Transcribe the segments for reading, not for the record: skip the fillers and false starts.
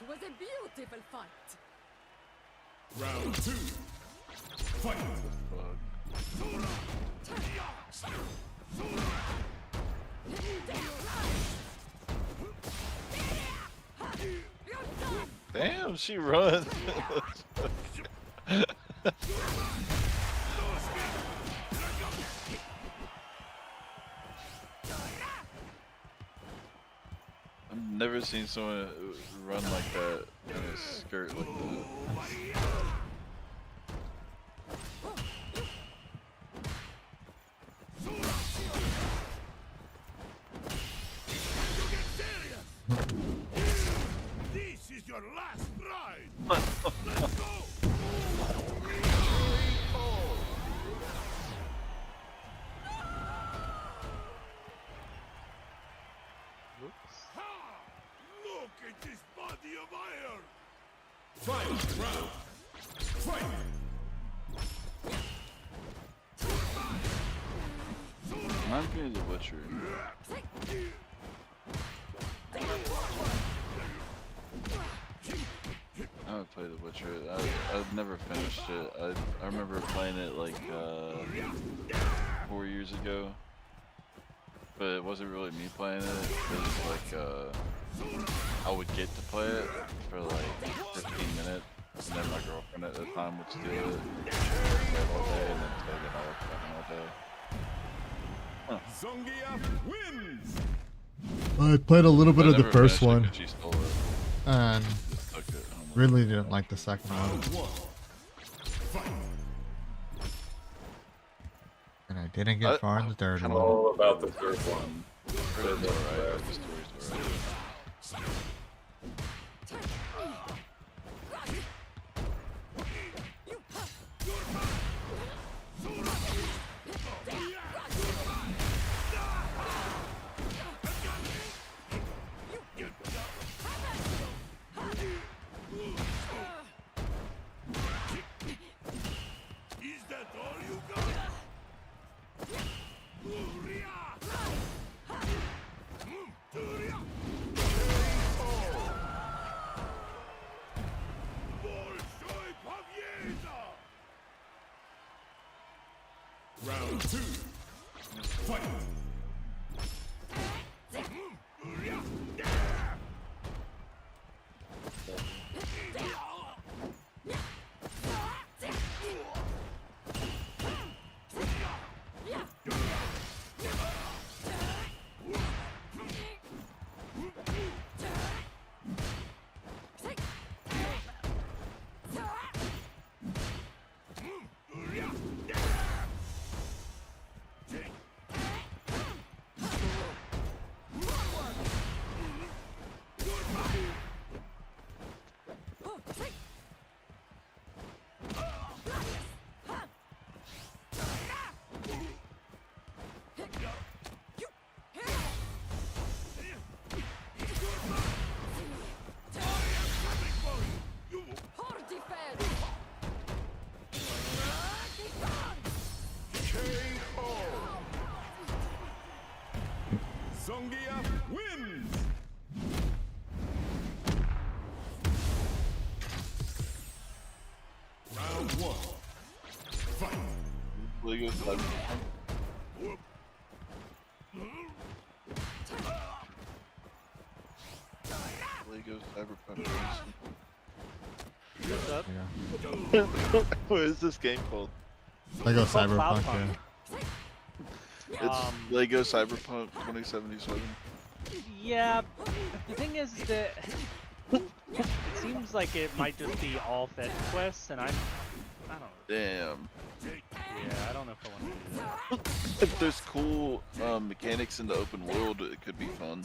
was a beautiful fight. Round 2. Fight. Damn, she runs. I've never seen someone run like that in a skirt like that. This is your last ride. Let's go. Look at this body of iron! Final round! Fight! Reminds me of The Witcher. I haven't played The Witcher. I've never finished it. I remember playing it like 4 years ago. But it wasn't really me playing it. It was like I would get to play it for like 15 minutes, and then my girlfriend at the time would steal it all day, and then play it all day. Huh. Zongia wins! I played a little bit of the first one, She stole it. and Just took it home. really didn't like the second one. Fight! And I didn't get far in the third one. All about the third one. It's alright, but the story's alright. Is that all you got? Round 2. Fight! Zongia wins! Round 1. Fight! Lego Cyberpunk. Lego Cyberpunk. What's up? Yeah. What is this game called? Lego It's called Cyberpunk, Cloudpunk. yeah. It's Lego Cyberpunk 2077. Yeah, the thing is that it seems like it might just be all fetch quests, and I don't know. Damn. Yeah, I don't know if I want to do that. If there's cool mechanics in the open world, it could be fun.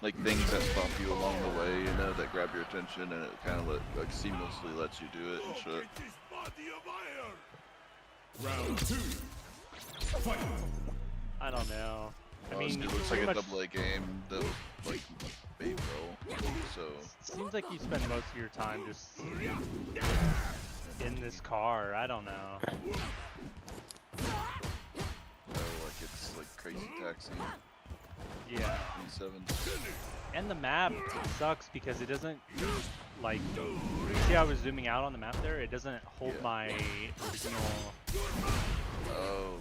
Like things that stop you along the way, you know, that grab your attention, and it kind of like seamlessly lets you do it and shit. This body of iron! Round 2. Fight! I don't know. I mean, it looks pretty like a much- AA game that was like made well. So Seems like you spend most of your time just in this car. I don't know. like it's like Crazy Taxi. Yeah. 27. And the map sucks because it doesn't, like, see how I was zooming out on the map there? It doesn't hold Yeah. my original. Oh,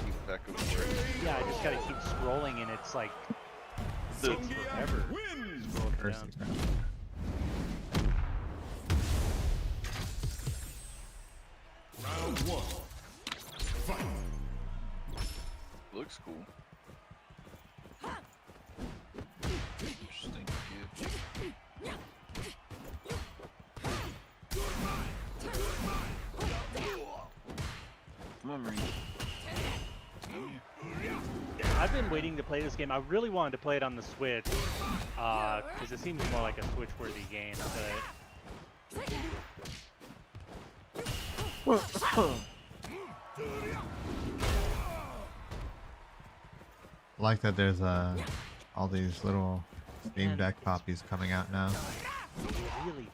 keep back and forth. Yeah, I just gotta keep scrolling and it's like, takes forever. Wins. Scroll First down. round. Round 1. Fight. Looks cool. Interesting kid. Come on, Marine. I've been waiting to play this game. I really wanted to play it on the Switch, because it seems more like a Switch-worthy game, but... I like that there's all these little Steam Deck copies coming out now. really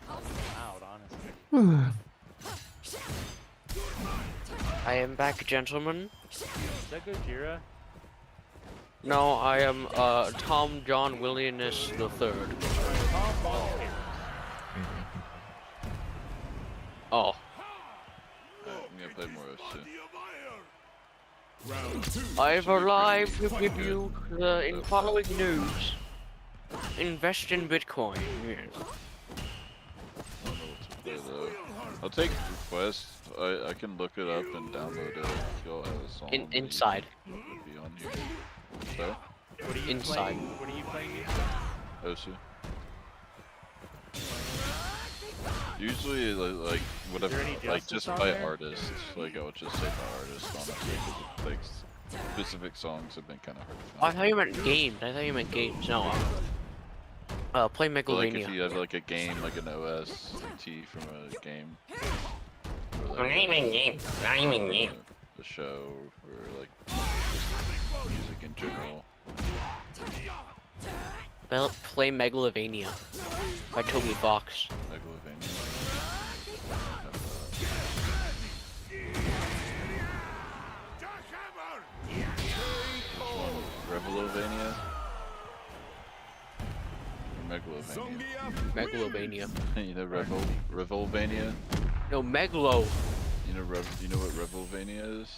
loud, honestly. I am back, gentlemen. Is that Gojira? No, I am Tom John Williams III. Oh, I'm gonna play more of this shit. Round 2. I've arrived to give you the in following news. Invest in Bitcoin. Yes. I don't know what to play though. I'll take requests. I can look it up and download it if y'all have a song. that you Inside. think would be on here. So, What are you Inside. playing? What are you playing? Osu. Usually, like whatever, there any like Justice just on by there? artist. Like I would just say by artist, honestly, because like specific songs have been kind of hard to I find. thought you meant games. I thought you meant games. No. Play But, like if Megalomania. you have like a game, like an OST from a game, or Not even game. Not even game. a show, or like just music in general. Well, play Megalovania by Toby Fox. Megalovania. Revelovania? Or Megalovania? Megalovania. You know Revolvania? No, Megalo. You know what Revolvania is?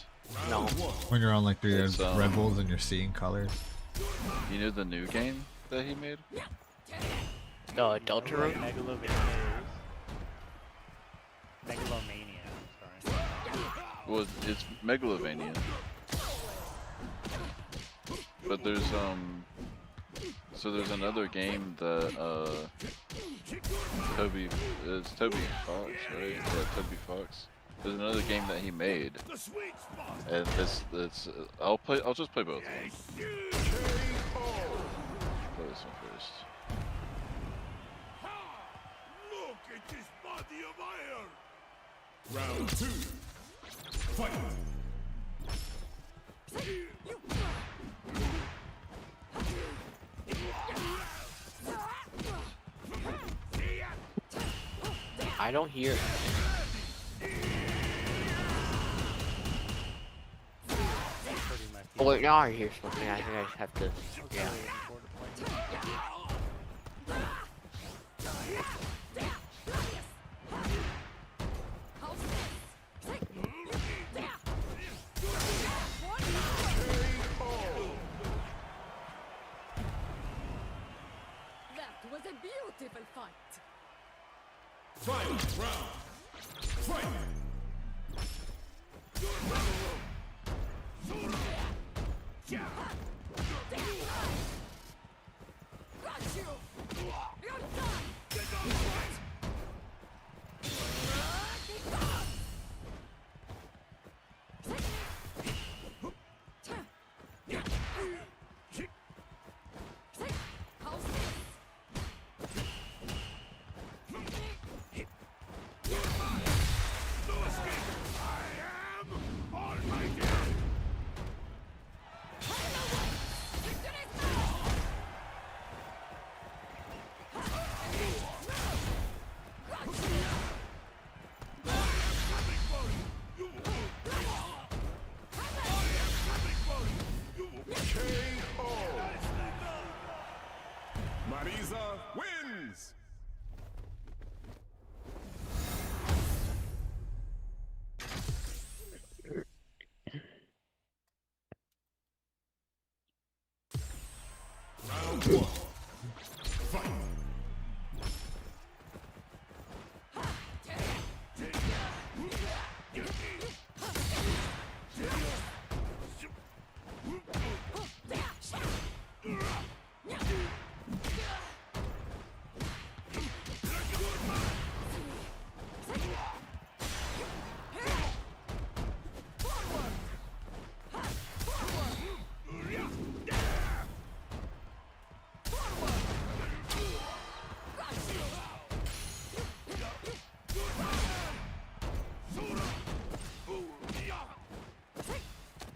No. When you're on like the It's, Rebels and you're seeing colors. You know the new game that he made? Deltarune? Megalomania. I'm sorry. Well, it's Megalovania. But there's so there's another game that it's Toby Fox, right? Yeah, Toby Fox. There's another game that he made, and it's I'll just play both of them. Play this one first. Look at this body of iron. Round 2. Fight. I don't hear. Oh wait, now I hear something. I think I just have to. Yeah. That was a beautiful fight. Final round. Fight. Got you. You're done. Almighty. Marisa wins! Round one. Fight!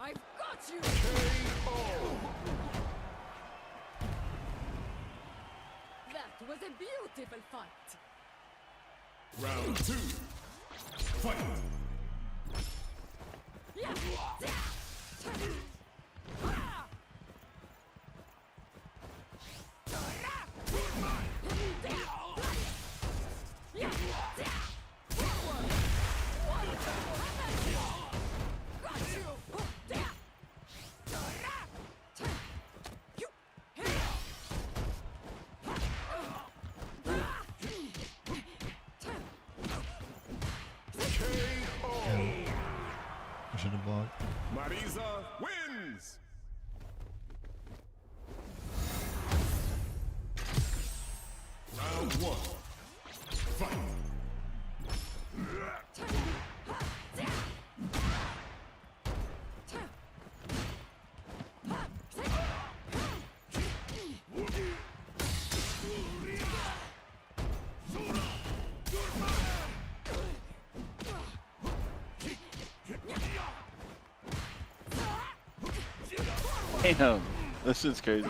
I've got you! That was a beautiful fight! Round two. Fight! Yeah! I should have blocked. Marisa wins! Round one. Fight! Damn, this shit's crazy.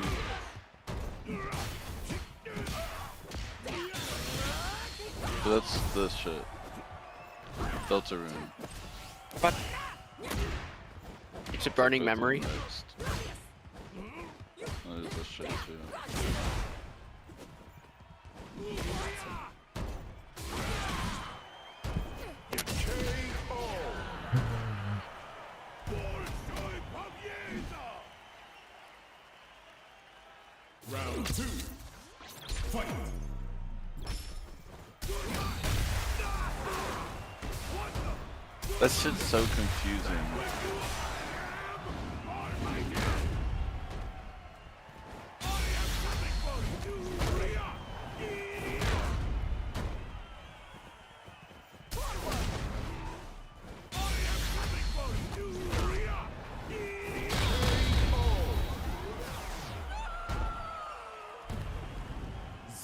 So that's this shit. Delta rune. But it's a burning Delta memory. next. That is this shit too. Round two. Fight! That shit's so confusing.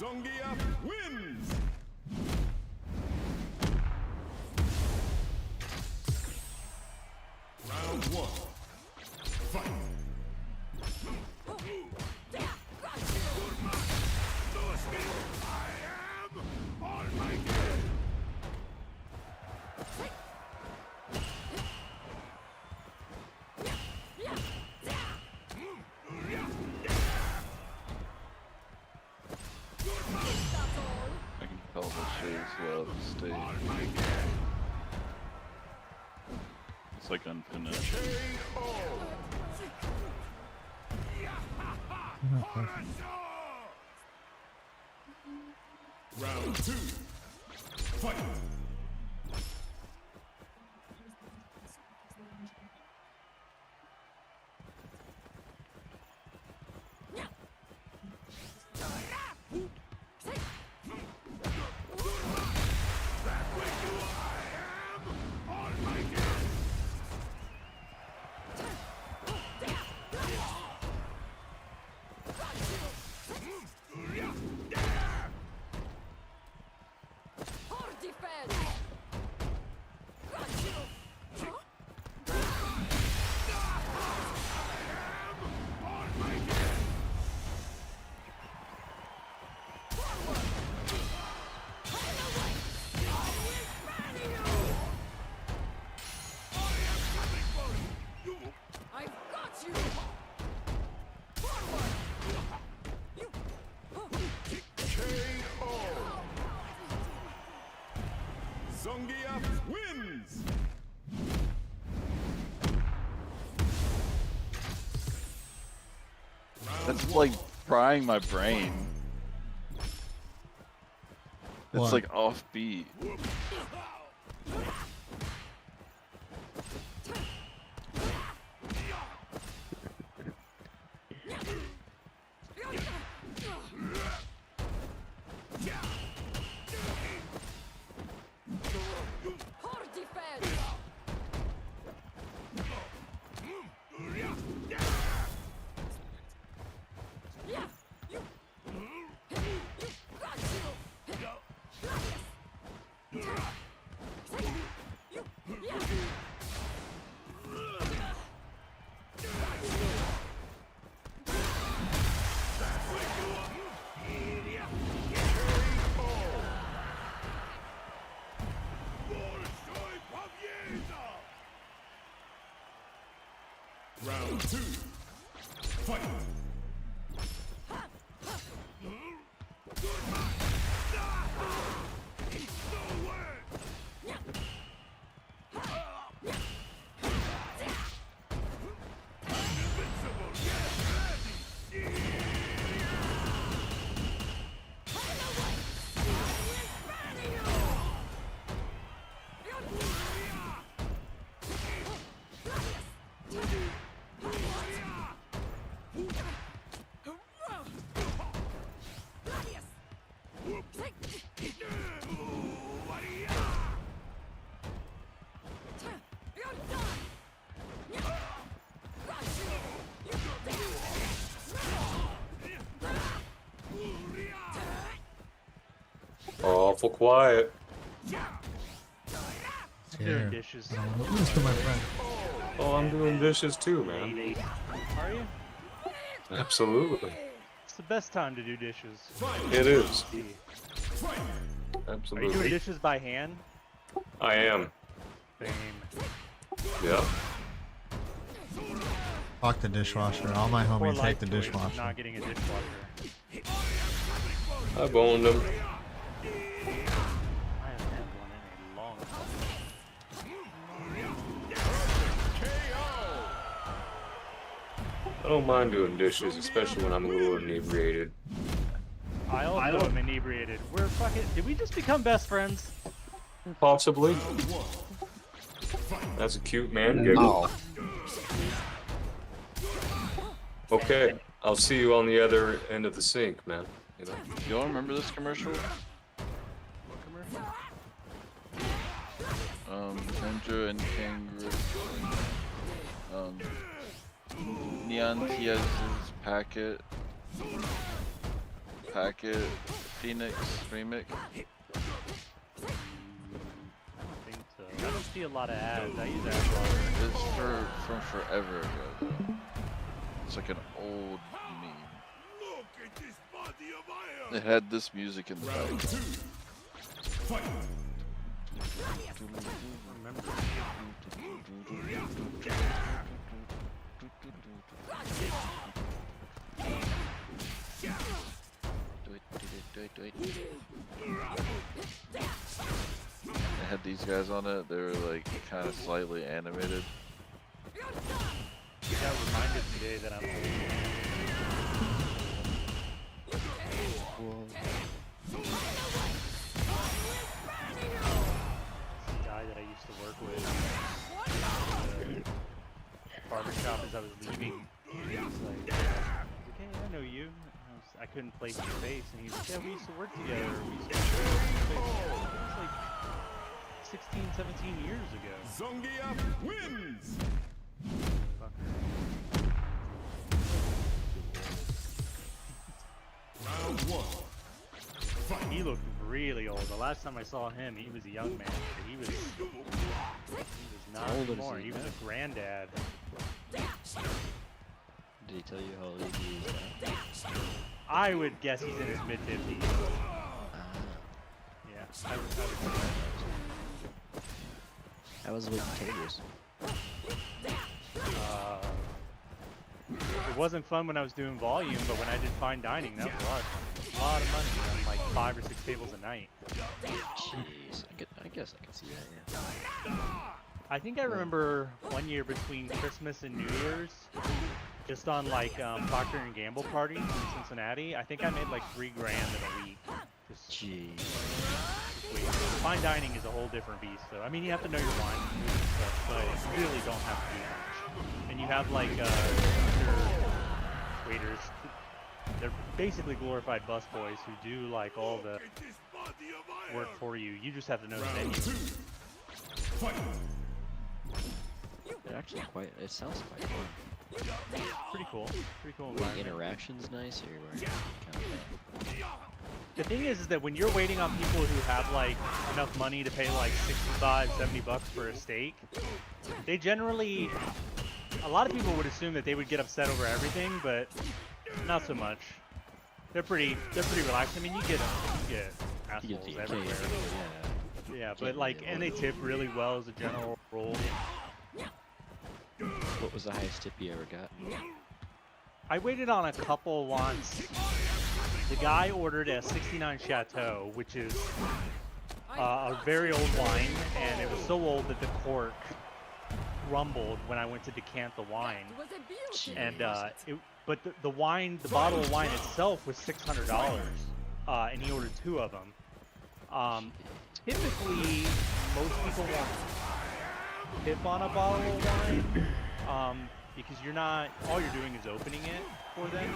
Zongia wins! Round one. Fight! I can tell this shit is state. It's like unfinished. Round two. Fight! Hard defense! like frying my brain. It's What? like offbeat. Hard defense. Yeah. You. Got you. Yeah. Round 2. Fight. Awful quiet. Doing dishes. I don't want to lose to my friend. Oh, I'm doing dishes too, man. Are you? Absolutely. It's the best time to do dishes. It is. Are you doing Absolutely. dishes by hand? I am. Same. Yeah. Fuck the dishwasher. All my Poor homies life hate the choice of dishwasher. not getting a dishwasher. I boned him. I haven't had one in a long time. I don't mind doing dishes, especially when I'm a little inebriated. I also am inebriated. We're fucking. Did we just become best friends? Possibly. That's a cute man giggle. Okay, I'll see you on the other end of the sink, man. You know. You all remember this commercial? Ninja and Kangaroo. Neon Tiaz's Packet. Phoenix remix. I don't think so. I don't see a lot of ads. I use AdBlocker. It's from forever ago though. It's like an old meme. Look at this body of iron. It had this music in the Round background. 2. Fight. It had these guys on it. They were like kind of slightly animated. I got reminded today that I'm this guy that I used to work with. Barbershop as I was leaving. He was like, okay, I know you. I couldn't place his face, and he was like, yeah, we used to work together. We used to work together. It was like 16, 17 years ago. Zongia wins. Round 1. Fight. He looked really old. The last time I saw him, he was a young man. But he was not How old is anymore. he He was now? a granddad. Did he tell you how old he is now? I would guess he's in his mid-50s. Yeah, I would say that. How was it with potatoes? It wasn't fun when I was doing volume, but when I did fine dining, that was a lot of money. On like 5 or 6 tables a night. Jeez, I guess I can see that, yeah. I think I remember one year between Christmas and New Year's, just on like Procter and Gamble parties in Cincinnati. I think I made like $3 grand in a week. Just Jeez. wait. Fine dining is a whole different beast, though. I mean, you have to know your wine and stuff, but you really don't have to do much. And you have like waiters. They're basically glorified busboys who do like all the work for you. You just have to know the menu. They're actually quite. It sounds quite fun. Pretty cool. Pretty cool The environment. interaction's nice, or kind of The thing is that when you're waiting on people who have like enough money to pay like 65, 70 bucks for a steak, they generally, a lot of people would assume that they would get upset over everything, but not so much. They're pretty relaxed. I mean, you get you assholes get the everywhere. Yeah, but like, and they tip really well as a general rule. What was the highest tip you ever got? I waited on a couple once. The guy ordered a 69 Chateau, which is a very old wine, and it was so old that the cork rumbled when I went to decant the wine. It was a beauty. And but the wine, the bottle of wine itself was $600, and he ordered 2 of them. Typically, most people won't tip on a bottle of wine because all you're doing is opening it for them.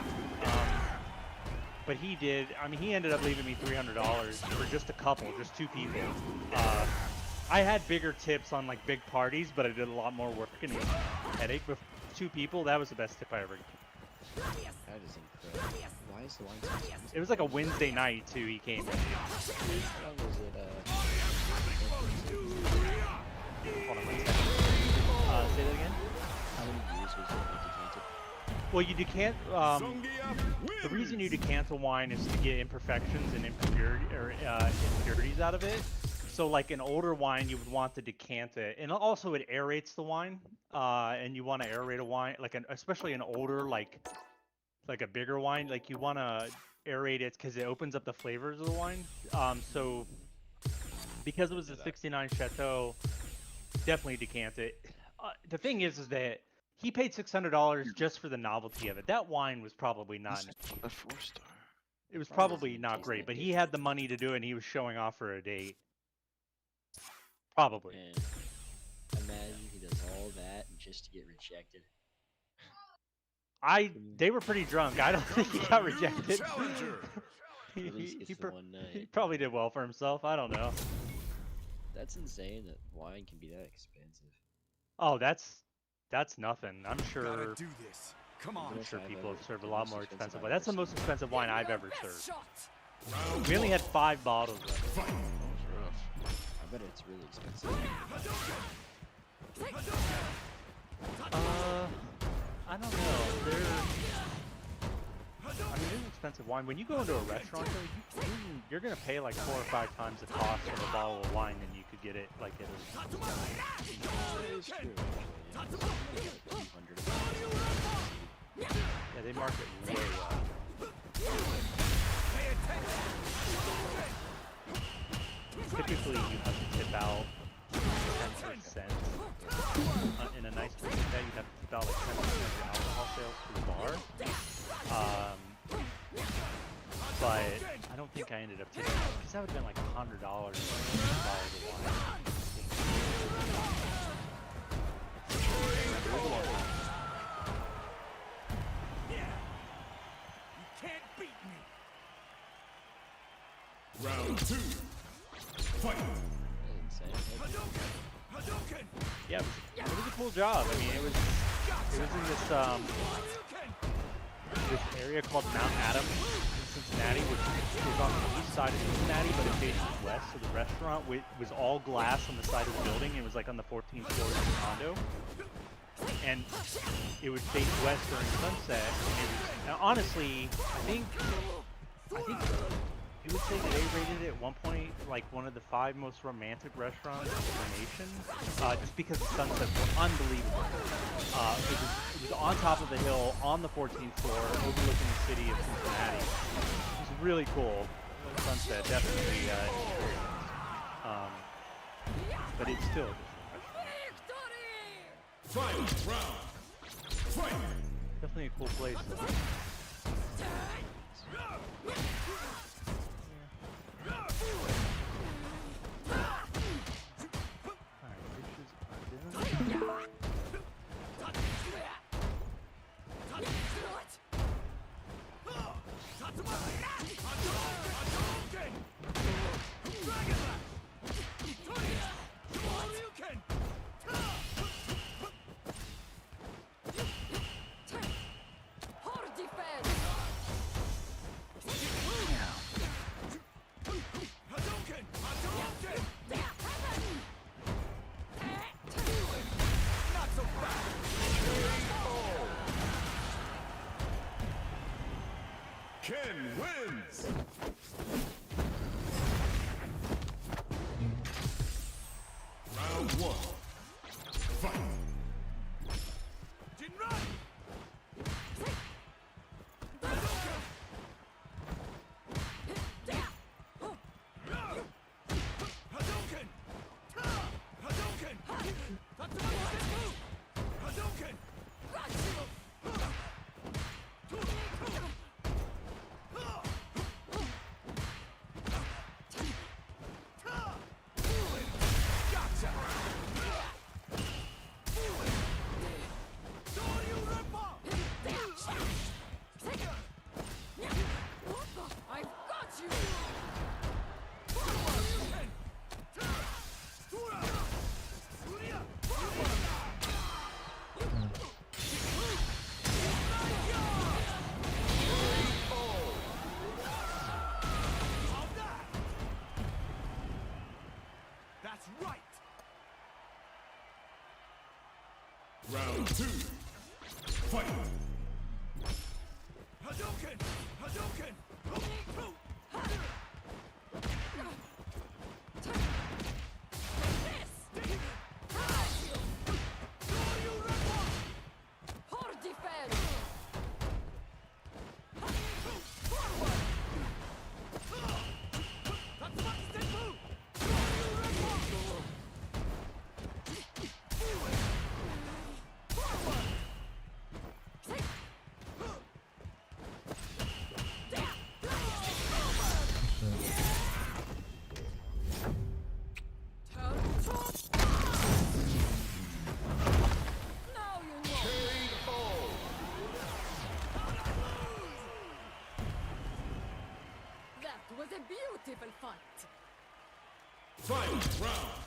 But he did. I mean, he ended up leaving me $300 for just a couple, just 2 people. I had bigger tips on like big parties, but I did a lot more work and it was a headache. But for 2 people, that was the best tip I ever got. That is incredible. Why is the wine so expensive? It was like a Wednesday night too. He came in. How long was it? Hold on one second. Say that again. How many years was it decanted? Well, you decant. The reason you decant a wine is to get imperfections and impurities out of it. So, like an older wine, you would want to decant it, and also it aerates the wine. And you want to aerate a wine, especially an older, like a bigger wine. Like you want to aerate it because it opens up the flavors of the wine. So, because it was a 69 Chateau, definitely decant it. The thing is that he paid $600 just for the novelty of it. That wine was probably not. A 4-star. It was probably not great, but he had the money to do it, and he was showing off for a date. Probably. And imagine he does all that just to get rejected. They were pretty drunk. I don't think he got rejected. At least gets the one He night. probably did well for himself. I don't know. That's insane that wine can be that expensive. Oh, that's nothing. I'm sure. Gotta do this. Come on. I'm sure I've people ever- have served a the lot most more expensive expensive I've wine. That's the ever most expensive wine I've ever Best served. shot. We only had 5 bottles of it. That was rough. I bet it's really expensive. I don't know. I mean, it's expensive wine. When you go into a restaurant, though, you're gonna pay like 4 or 5 times the cost of a bottle of wine than you could get it like at a. That is true. Actually, yeah. Yeah, they market way up. Typically, you have to tip out 10%. In a nice drink like that, you have to tip out like 10% of your alcohol sales to the bar. But I don't think I ended up tipping because that would have been like $100 for bottles of wine. You can't beat me. Round 2. Fight. That's insane. Yeah, it was a cool job. I mean, it was in this area called Mount Adams in Cincinnati, which is on the east side of Cincinnati, but it faces west. So the restaurant was all glass on the side of the building. It was like on the 14th floor of the condo, and it would face west during sunset. And it was, now, honestly, I think you would say that they rated it at one point like one of the 5 most romantic restaurants in the nation, just because the sunsets were unbelievable. It was on top of the hill on the 14th floor, overlooking the city of Cincinnati. It was really cool. Sunset, definitely. But it's still a different restaurant. Final round. Fight. Definitely a cool place. Ken wins! Round one. Fight! Jinran! Hadouken! Hadouken! Hadouken! I've got you! That's right! Round two. Fight! Hadouken! Hadouken! Hard defense! Now you know! That was a beautiful fight! Final round!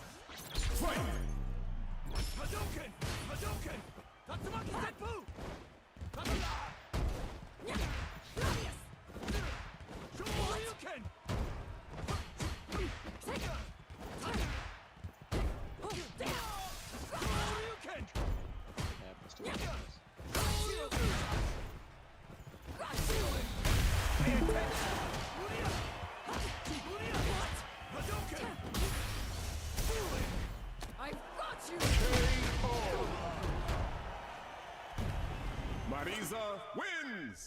Fight! Hadouken! Hadouken! Tatsumaki Senpu! Shoryuken! Shoryuken! Yeah, Mr. Williams. I've got you! Marisa wins!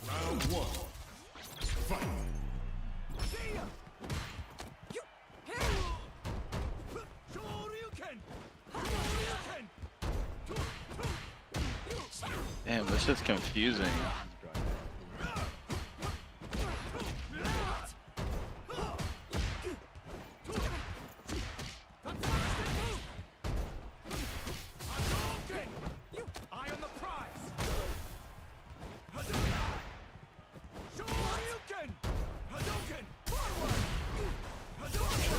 Round one. Fight! You! Shoryuken! Damn, this is confusing. Eye on the prize! Shoryuken! Hadouken! Forward! Hadouken!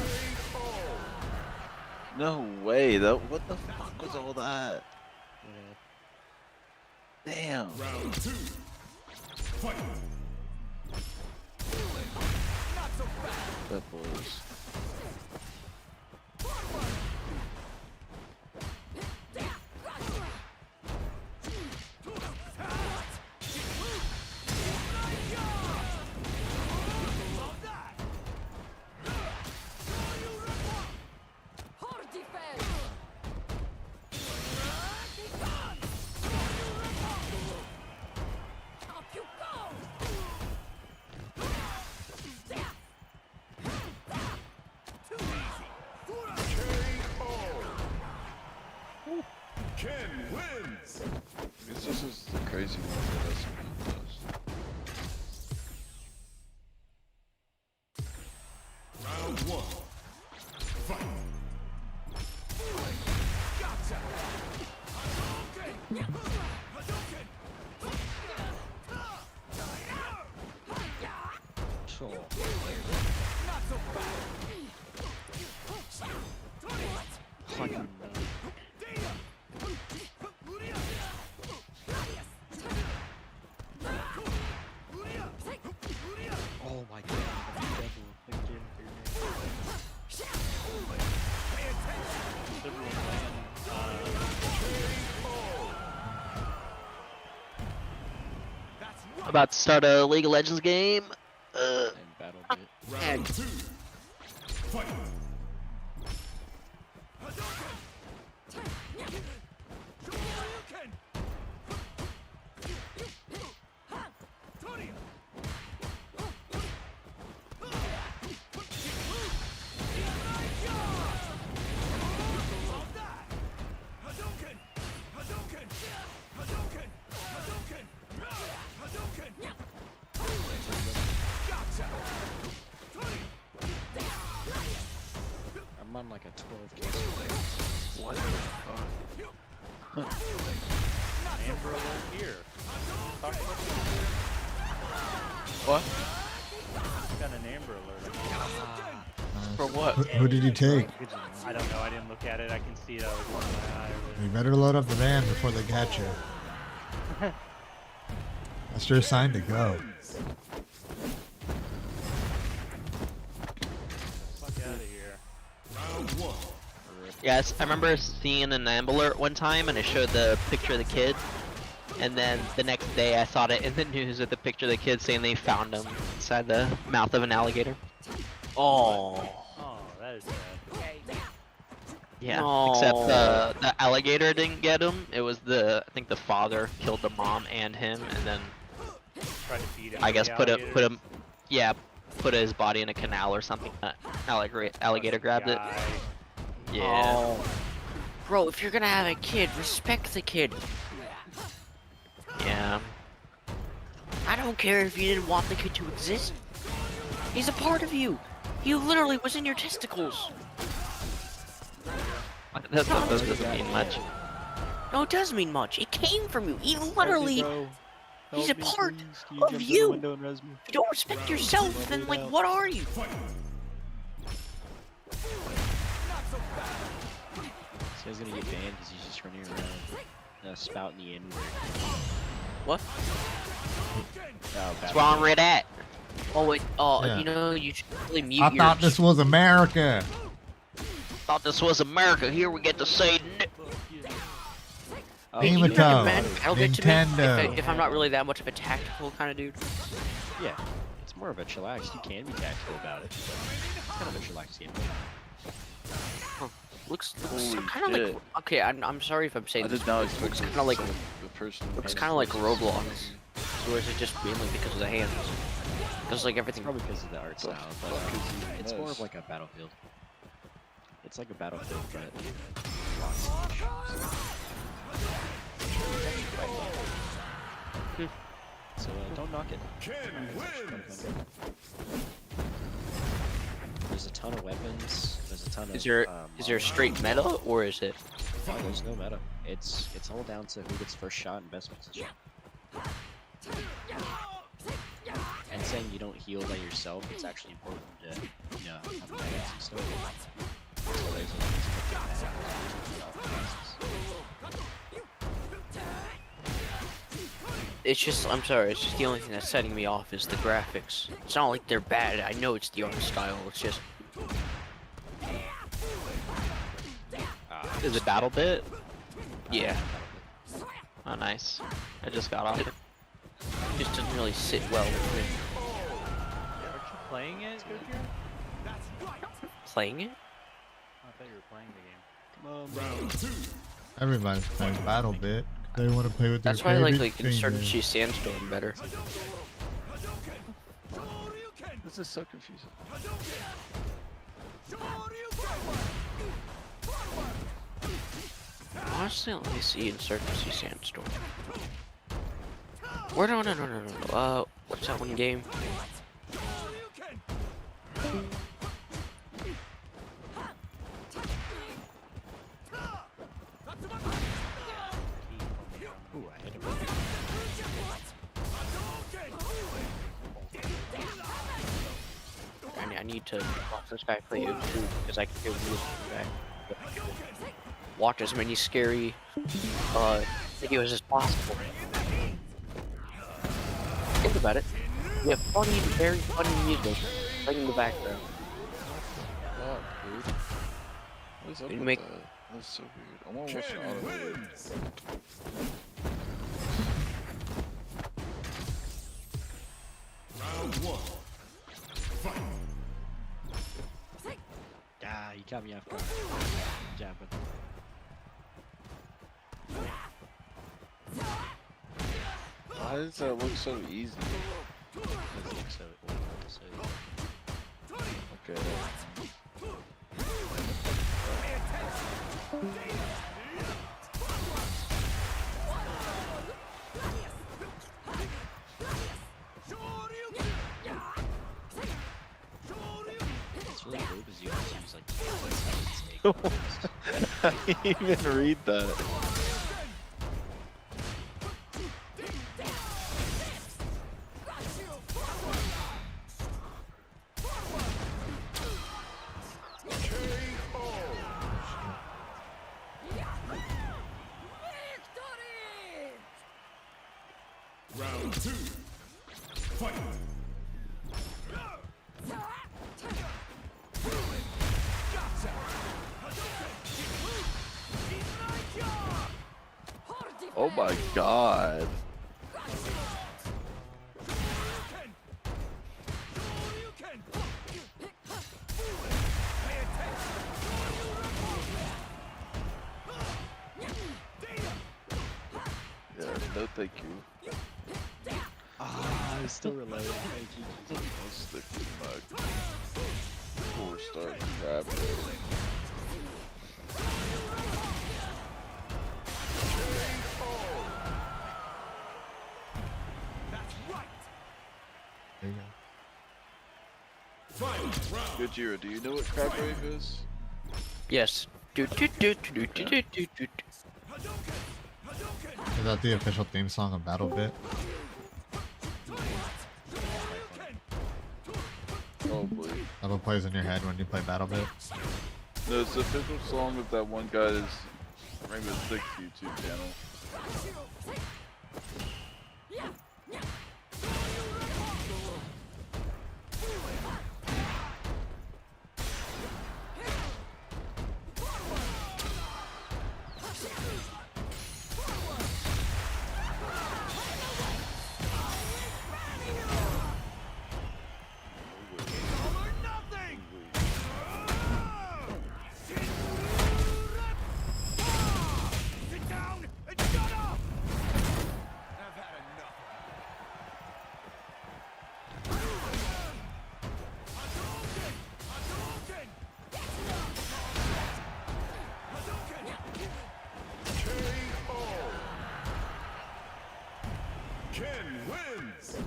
No way, what the fuck was all that? Damn. Round two. Fight! Not so fast! That was... Hard defense! Up you go! that's something it does. Round one. Fight. Gotcha. Hadouken! Hadouken! Sure. Not so bad. Fucking oh my god. About to start a League of Legends game. And battle bit. Round two. Fight. I'm on like a 12k swing. What the fuck? Amber alert here. Talk about What? got an Amber alert. For what? Who did you take? I don't know. I didn't look at it. I can see it out of the corner of my eye. You better load up the van before they catch you. That's your sign to go. Fuck out of here. Round one. Yes, I remember seeing an Amber Alert one time, and it showed the picture of the kid. And then the next day, I saw it in the news with the picture of the kid saying they found him inside the mouth of an alligator. Oh. Oh, that is sad. Yeah, No. except the alligator didn't get him. It was I think the father killed the mom and him, and then Try to feed him. I to guess the put alligators. him, yeah, put his body in a canal or something. Alligator grabbed it. Guy. Yeah. Oh. Bro, if you're gonna have a kid, respect the kid. Yeah. I don't care if you didn't want the kid to exist. He's a part of you. He literally was in your testicles. That doesn't mean much. No, it does mean much. It came from you. He literally, he's a part of you. If you don't respect yourself, then like, what are you? This guy's gonna get banned because he's just running around spouting the N-word. What? What's wrong with that? Oh wait, Yeah. you know, you should really mute I your... thought this was America. Thought this was America. Here we get to say. Oh, Can you Nemato, recommend Battlefield to me Nintendo. if I'm not really that much of a tactical kind of dude? yeah, it's more of a chillax. You can be tactical about it. It's kind of a chillax game. Looks Holy kind of like... shit. Okay, I'm sorry if I'm saying I this. did not expect Looks this kind of like... the person. Looks kind of like Roblox. So is it just mainly because of the hands? Because like It's everything... probably because of the art style, but fuck is he it's more of mess? like a Battlefield. It's like a Battlefield, but lots of issues. So don't knock it. Ken wins. There's a ton of weapons. There's a ton of. Is there straight meta, or is it... No, there's no meta. It's all down to who gets first shot and best position. And saying you don't heal by yourself, it's actually important to, you know, have medics and stuff. So there's a It's just... I'm sorry, it's just the only thing that's setting me off is the graphics. It's not like they're bad, I know it's the art style, it's just... Is it battle bit? Yeah, Oh, nice. I just got off it. it just doesn't really sit well with me. Aren't you playing it, Goodyear? Playing it? I thought you were playing the game. Round two. Everybody's playing Battle Bit. They want to play with their That's why I like favorite Insurgency finger. Sandstorm better. This is so confusing. Honestly, let me see Insurgency Sandstorm. Where no. What's that one game? Ooh, I hit him. I need to watch this guy play it too, because I can feel this guy. Watch as many scary videos as possible. Think about it. We have funny, very funny music playing in the background. Fuck, dude. What is up You with make- that? That's so weird. I want to watch an automated. Round one. Fight. Ah, he got me off guard. Jabbing. Why does that look so easy? Doesn't look so Okay. It's really cool because you just use like I didn't even read that. Victory! Round two. Fight. Oh my god. Yeah, no thank you. Ah, I'm still reloading. Thank you. I'll stick with my 4-star crab. There you go. Final round. Gojira, do you know what crab rave is? Yes. Is that the official theme song of BattleBit? Probably. That what plays in your head when you play BattleBit? No, it's the official song of that one guy's Rainbow Six YouTube channel. Ken wins.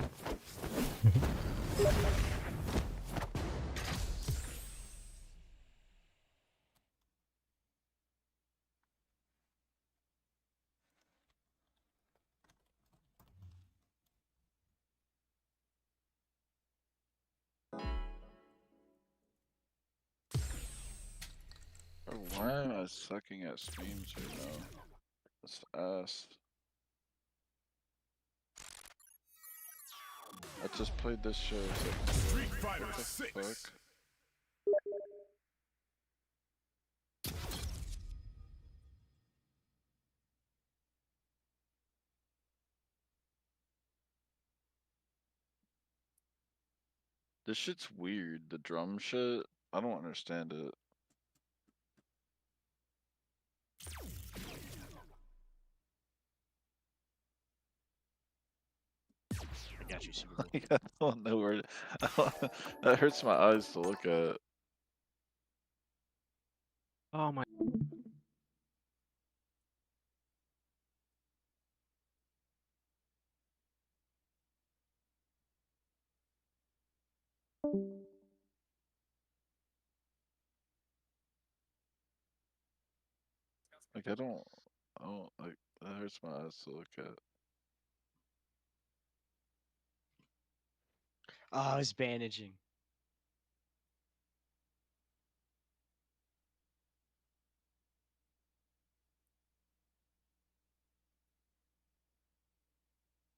Bro, why am I sucking at streams right now? That's ass. I just played this show. Street Fighter What the 6. fuck? This shit's weird. The drum shit. I don't understand it. I got you, Super Bowl. I don't know where. That hurts my eyes to look at. Oh my. Like I don't like that hurts my eyes to look at. Oh, it's bandaging.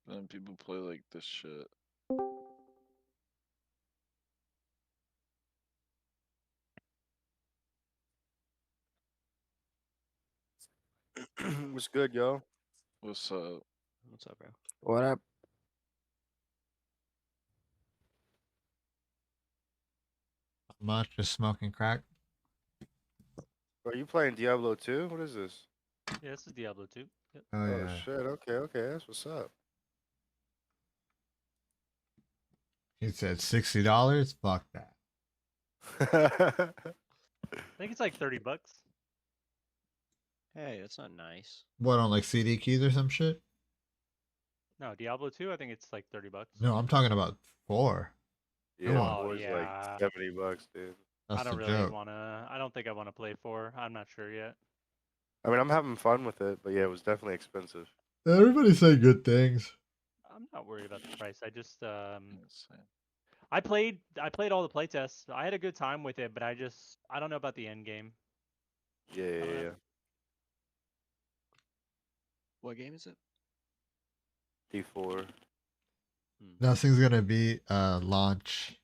And people play like this shit. What's good, yo? What's up? What's up, bro? What up? Much just smoking crack. Are you playing Diablo 2? What is this? Yeah, this is Diablo 2. Yep. Oh Oh yeah. shit. Okay. That's what's up. He said $60. Fuck that. I think it's like $30. Hey, that's not nice. What on like CD keys or some shit? No, Diablo 2, I think it's like $30. No, I'm talking about 4. Come Yeah, on. Oh, boys yeah. like $70, dude. That's I don't the really joke. wanna. I don't think I want to play 4. I'm not sure yet. I mean, I'm having fun with it, but yeah, it was definitely expensive. Everybody say good things. I'm not worried about the price. I just Insane. I played all the playtests. I had a good time with it, but I don't know about the end game. Yeah. What game is it? D4. Nothing's gonna be launch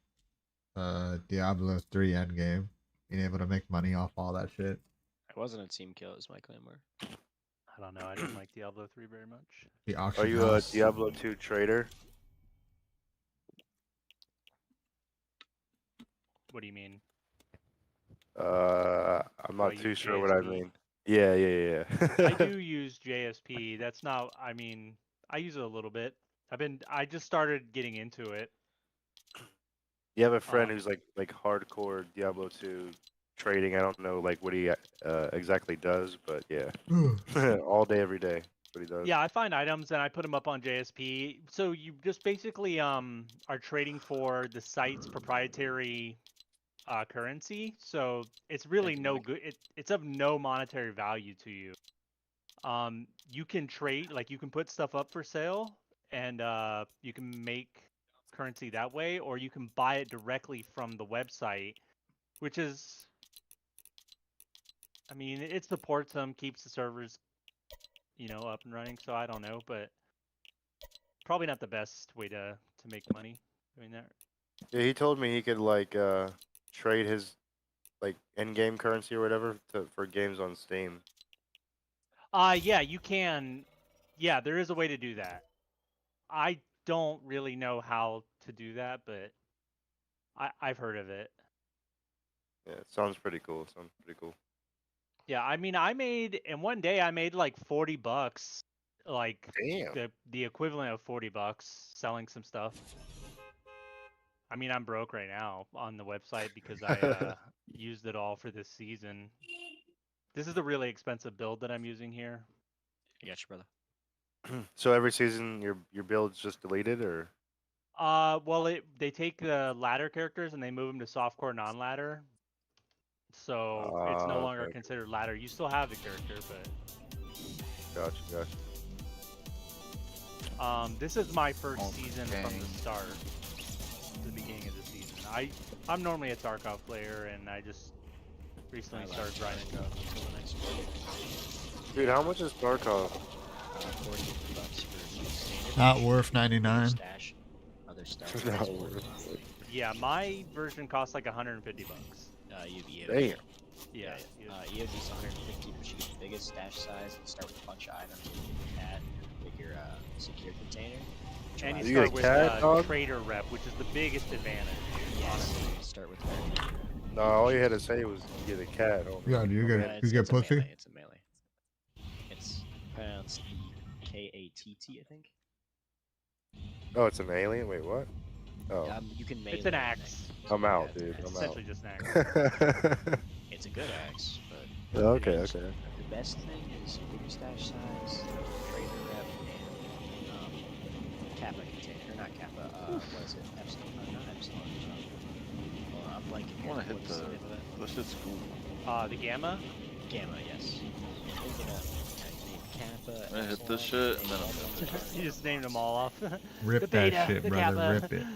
Diablo 3 endgame. Being able to make money off all that shit. It wasn't a team kill, it was my Claymore. I don't know. I didn't like Diablo 3 very much. The auction Are you a house. Diablo 2 trader? What do you mean? I'm not you too use sure what I JSP? mean. Yeah. I do use JSP. That's not. I mean, I use it a little bit. I just started getting into it. You have a friend who's like hardcore Diablo 2 trading. I don't know like what he exactly does, but yeah, all day, every day. What he does. Yeah, I find items and I put them up on JSP. So you just basically are trading for the site's proprietary currency. So it's really Thank you, no Mike. good. It's of no monetary value to you. You can trade, like you can put stuff up for sale, and you can make currency that way, or you can buy it directly from the website, which is, I mean, it supports them, keeps the servers, up and running. So I don't know, but probably not the best way to make money doing that. Yeah, he told me he could like trade his like in-game currency or whatever for games on Steam. Yeah, you can. Yeah, there is a way to do that. I don't really know how to do that, but I've heard of it. Yeah, it sounds pretty cool. Yeah, I mean, in one day I made like $40, like Damn. the equivalent of $40 selling some stuff. I mean, I'm broke right now on the website because I used it all for this season. This is a really expensive build that I'm using here. I got you, brother. So every season your build's just deleted, or? Well, they take the ladder characters and they move them to softcore non-ladder. So it's no longer Okay. considered ladder. You still have the character, but Gotcha. this is my first Oh, season dang. from the start, the beginning of the season. I'm normally a Tarkov player, and I just recently started grinding up. Dude, how much is Tarkov? 40 bucks for standard. Not worth 99. Stash, other stuff. No, It's worth it. Yeah, my version costs like $150. You have EOD. Damn. Yeah. EOD's 150, but you get the biggest stash size and start with a bunch of items. You get a cat, bigger secure container. which And allows you You start get with cat, dog? trader rep, which is the biggest advantage. Yes, you start with that. No, all you had to say was you get a cat. Oh, Yeah, do you get It's a pussy? melee. It's a melee. It's pronounced KATT, I think. Oh, it's an alien? Wait, what? Oh, You can melee. It's an that axe. thing. I'm out, Yeah, dude. It's I'm out. essentially just an axe. It's a good axe, but Okay. the best thing is big stash size, trader rep, and Kappa container. Or not Kappa, what is it? Epsilon? Not Epsilon. I'm like, I wanna hit what is the name of that? that shit's cool. The Gamma? Gamma, yes. Open up, name Kappa. I'm gonna hit this shit and then I'm done. You just named them all off. Rip The that beta, shit, the brother. Kappa. Rip it.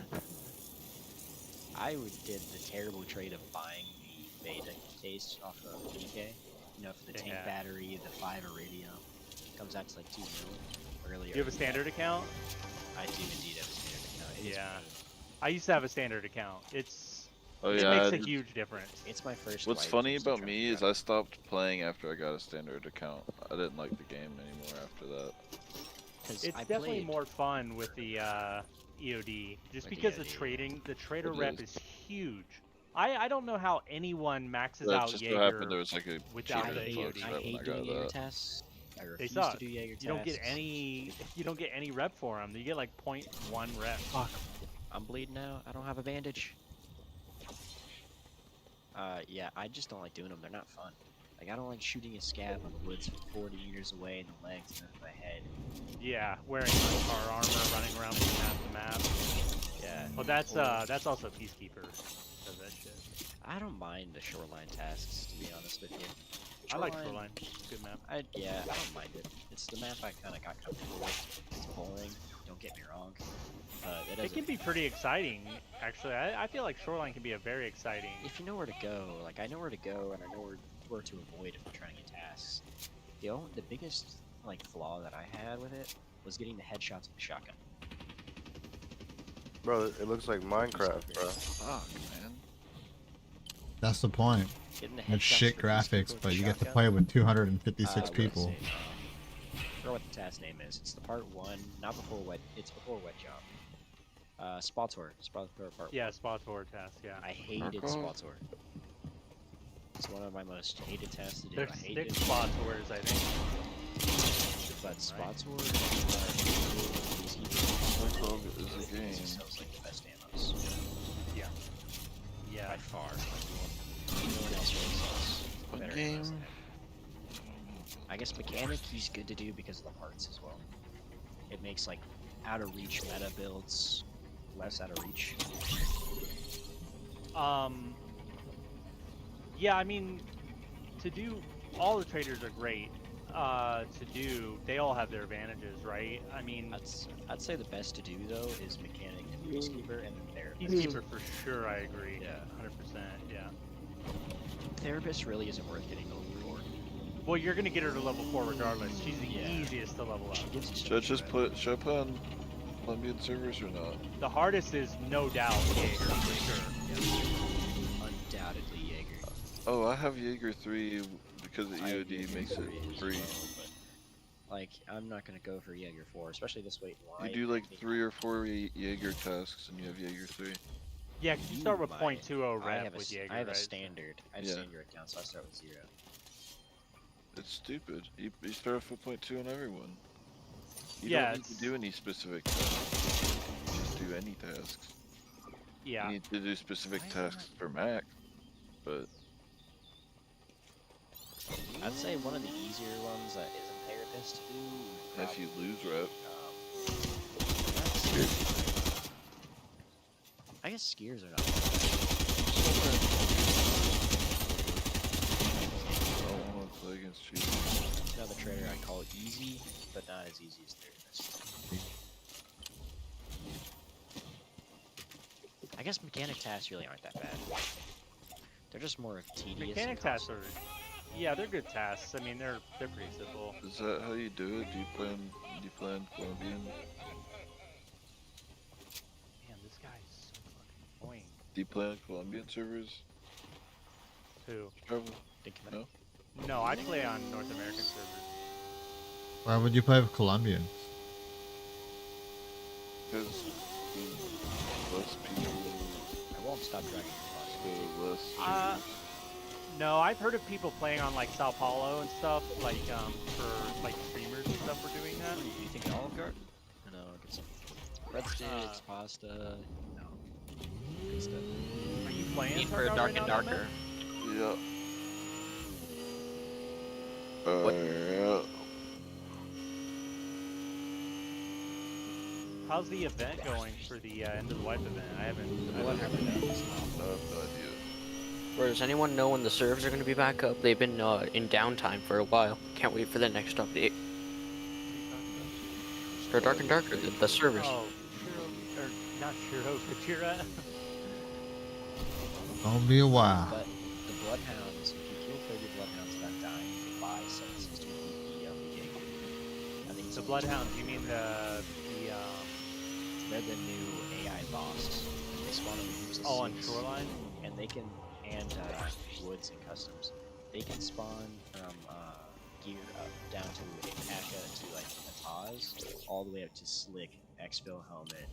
I did the terrible trade of buying the beta case off of DK. You know, for the tank Yeah. battery, the 5 radio. Comes out to like 2 mil. Earlier. You have a standard account? I do indeed have a standard account. It is Yeah. pretty- I used to have a standard account. It Oh makes yeah. a huge difference. It's my first. What's wipe, funny I'm still about trying to me figure is out I stopped playing after I got a standard account. I didn't like the game anymore after that. 'cause It's I definitely played- more fun with the EOD, just With the because the EOD. trader It rep is. is huge. I don't know how anyone maxes That out just so happened there Jaeger. was like a without cheaper the fucks EOD. I right when hate I doing got Jaeger that. tests. I They refuse to suck. do Jaeger tests. You don't get any rep for them. You get like 0.1 rep. Fuck. I'm bleeding out. I don't have a bandage. Yeah, I just don't like doing them. They're not fun. Like, I don't like shooting a scab on woods from 40 meters away in the legs and then in my head. Yeah, wearing like car armor, running around from map to map. Yeah. Well, that's also Peacekeeper does that shit. I don't mind the shoreline tasks, to be honest with you. I like Shoreline. Good map. Yeah, I don't mind it. It's the map I kind of got comfortable with. It's boring. Don't get me wrong. It It doesn't. can be pretty exciting, actually. I feel like Shoreline can be a very exciting. If you know where to go, like I know where to go and I know where to avoid if I'm trying to get tasks. The biggest like flaw that I had with it was getting the headshots with the shotgun. Bro, it looks like Minecraft, bro. Fuck, man. That's the point. Getting the It's headshots shit for these people graphics, with but the you get to shotgun. play with 256 Let's people. see, I forgot what the task name is. It's the part 1, not before wet. It's before wet job. Spotor. Spotor part Yeah, 1. Spot Tour test, yeah. I hated Spotor. It's one of my most hated tasks to do. There's I hate 6 it. Spot Tours, I think. But Spotor is a game. sells like the best ammos. Yeah. Yeah. By far. Like, no one else really sells What better game? ammos than him. I guess mechanic he's good to do because of the hearts as well. It makes like out of reach meta builds less out of reach. Yeah, I mean, to do, all the traders are great. They all have their advantages, right? I mean, I'd say the best to do though is mechanic and peacekeeper and then therapist. Peacekeeper for sure, I agree. Yeah. 100%, yeah. Therapist really isn't worth getting over 4. Well, you're gonna get her to level 4 regardless. She's the Yeah. easiest to level up. She gives you so Should I much just credit. should I put on Colombian servers or not? The hardest is no doubt Jaeger for sure. Undoubtedly Jaeger. Oh, I have Jaeger 3 because the I have EOD Jaeger makes it 3 as free. well, but, like, I'm not gonna go for Jaeger 4, especially this late in You do like life. 3 or 4 Jaeger tasks and you have Jaeger 3. Yeah, 'cause you start with might. 0.20 I rep have with Jaeger, I have right? a standard. I have Yeah. a standard account, so I start with 0. It's stupid. You start off with 0.2 on everyone. You Yeah, don't need to do any specific tasks. You just do any tasks. Yeah. You need to do specific tasks for Mac, but I'd say one of the easier ones that isn't therapist to do. would if you probably lose be, rep, I guess skiers are not. I don't want to play against you. Another trader I call easy, but not as easy as therapist. I guess mechanic tasks really aren't that bad. They're just more tedious. Mechanic and tasks costly. are, yeah, they're good tasks. I mean, they're pretty simple. Is that how you do it? Do you play on Colombian? Man, this guy's so fucking annoying. Do you play on Colombian servers? Who? Travel? Think about it. No? No, I play on North American servers. Why would you play with Colombians? Because less people, I won't stop dragging your so less. No, I've heard of people playing on like Sao Paulo and stuff, like for like streamers and stuff. We're doing that. Do you think an Olive Garden? No, get some breadsticks, pasta, good stuff. Are you playing? Need for Tarkov Dark right and now, Batman? Darker. Yeah. Yeah. How's the event going for the end of the wipe event? I haven't I have no idea. Bro, does anyone know when the servers are going to be back up? They've been in downtime for a while. Can't wait for the next update. They're dark and darker, the servers. Oh, Shiro, or not Shiro, Kachira. Gonna be a while. But the Bloodhounds, if you kill 30 Bloodhounds without dying, they buy 760 gig. I think it's The Bloodhounds, you mean the they're the new AI boss. They spawn in groups of on 6, Shoreline? and they can, and Woods and Customs. They can spawn from gear up down to Asha to like Ataz, all the way up to Slick, Exfil helmet.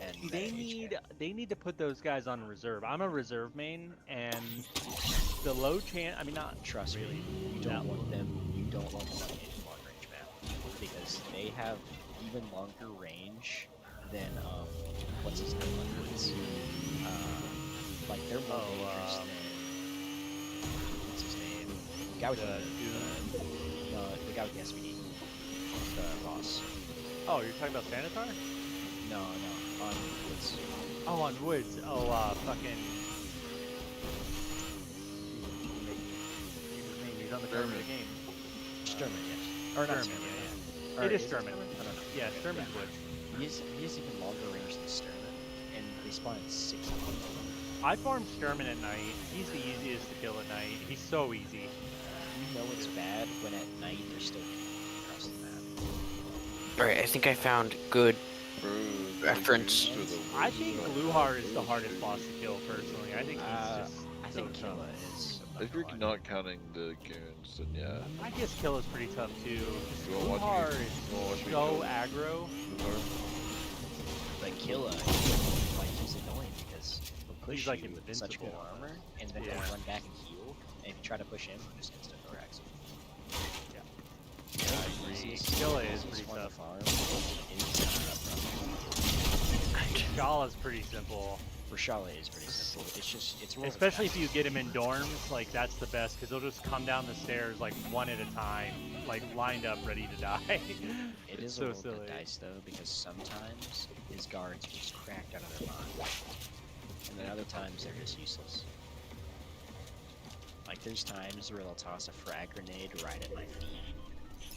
And They need to put those guys on reserve. I'm a reserve main, and the low chance. I mean, not trust really. me, you don't want them. You don't want them on any long range map because they have even longer range than what's his name? Like they're more dangerous than what's his name? The guy with the guy with the SVD, the boss. Oh, you're talking about Sanitar? No, on Woods. Oh, on Woods. Oh, fucking. He's on the cover of the game. Sturman, yes. Or not Sturman, Sturman. yeah. Or It is it Sturman. I don't know. Yeah, Sturman's Woods. He's even longer range than Sturman, and they spawn at 6 of them. I farm Sturman at night. He's the easiest to kill at night. He's so easy. You know it's bad when at night they're still across the map. Alright, I think I found good Bro, reference. I think Gluhar is the hardest boss to kill, personally. I think he's just I so think tough. Killa is. If you're not counting the goons, then yeah. I guess Killa's pretty tough, too. Just You wanna watch Gluhar me- is you wanna watch me so kill aggro. But Killa, like, he's annoying because he'll push He's, like, you with such good invincible. armor, and then Yeah. he'll run back and heal, and if you try to push him, he'll just instant thorax. Yeah. The easiest- Killa is easiest pretty one to tough. farm is Shala's pretty simple. Rashala is pretty simple. It's just, it's rolling Especially if fast. you get him in dorms, like, that's the best, because they'll just come down the stairs, like, one at a time, like, lined up, ready to die. It It's is so a roll of silly. the dice though, because sometimes his guards are just cracked out of their mind, and then other times they're just useless. Like there's times where they'll toss a frag grenade right at my feet,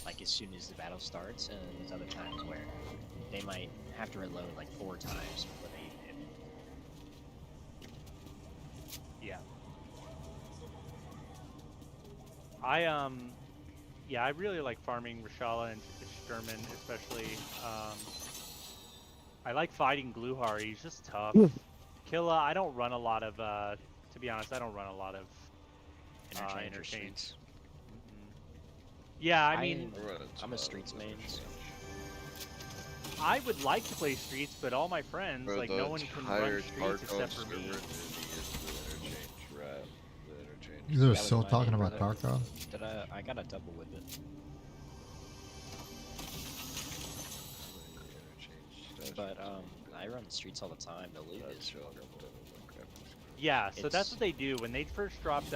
like as soon as the battle starts, and then there's other times where they might have to reload like 4 times before they hit me. Yeah. I really like farming Rashala and Sturman, especially. I like fighting Gluhar. He's just tough. Killa, I don't run a lot of. To be honest, I don't run a lot of Interchange or interchange. streets. Yeah, I mean, I'm a streets main, so I would like to play streets, but all my friends, Bro, like, the no one can run entire streets except for server me. is the interchange rat. The interchange. You guys are That still was my talking name, about brother. Tarkov? Did I got a double with it. But I run the streets all the time. The loot is Yeah, so that's It's- what they do. When they first dropped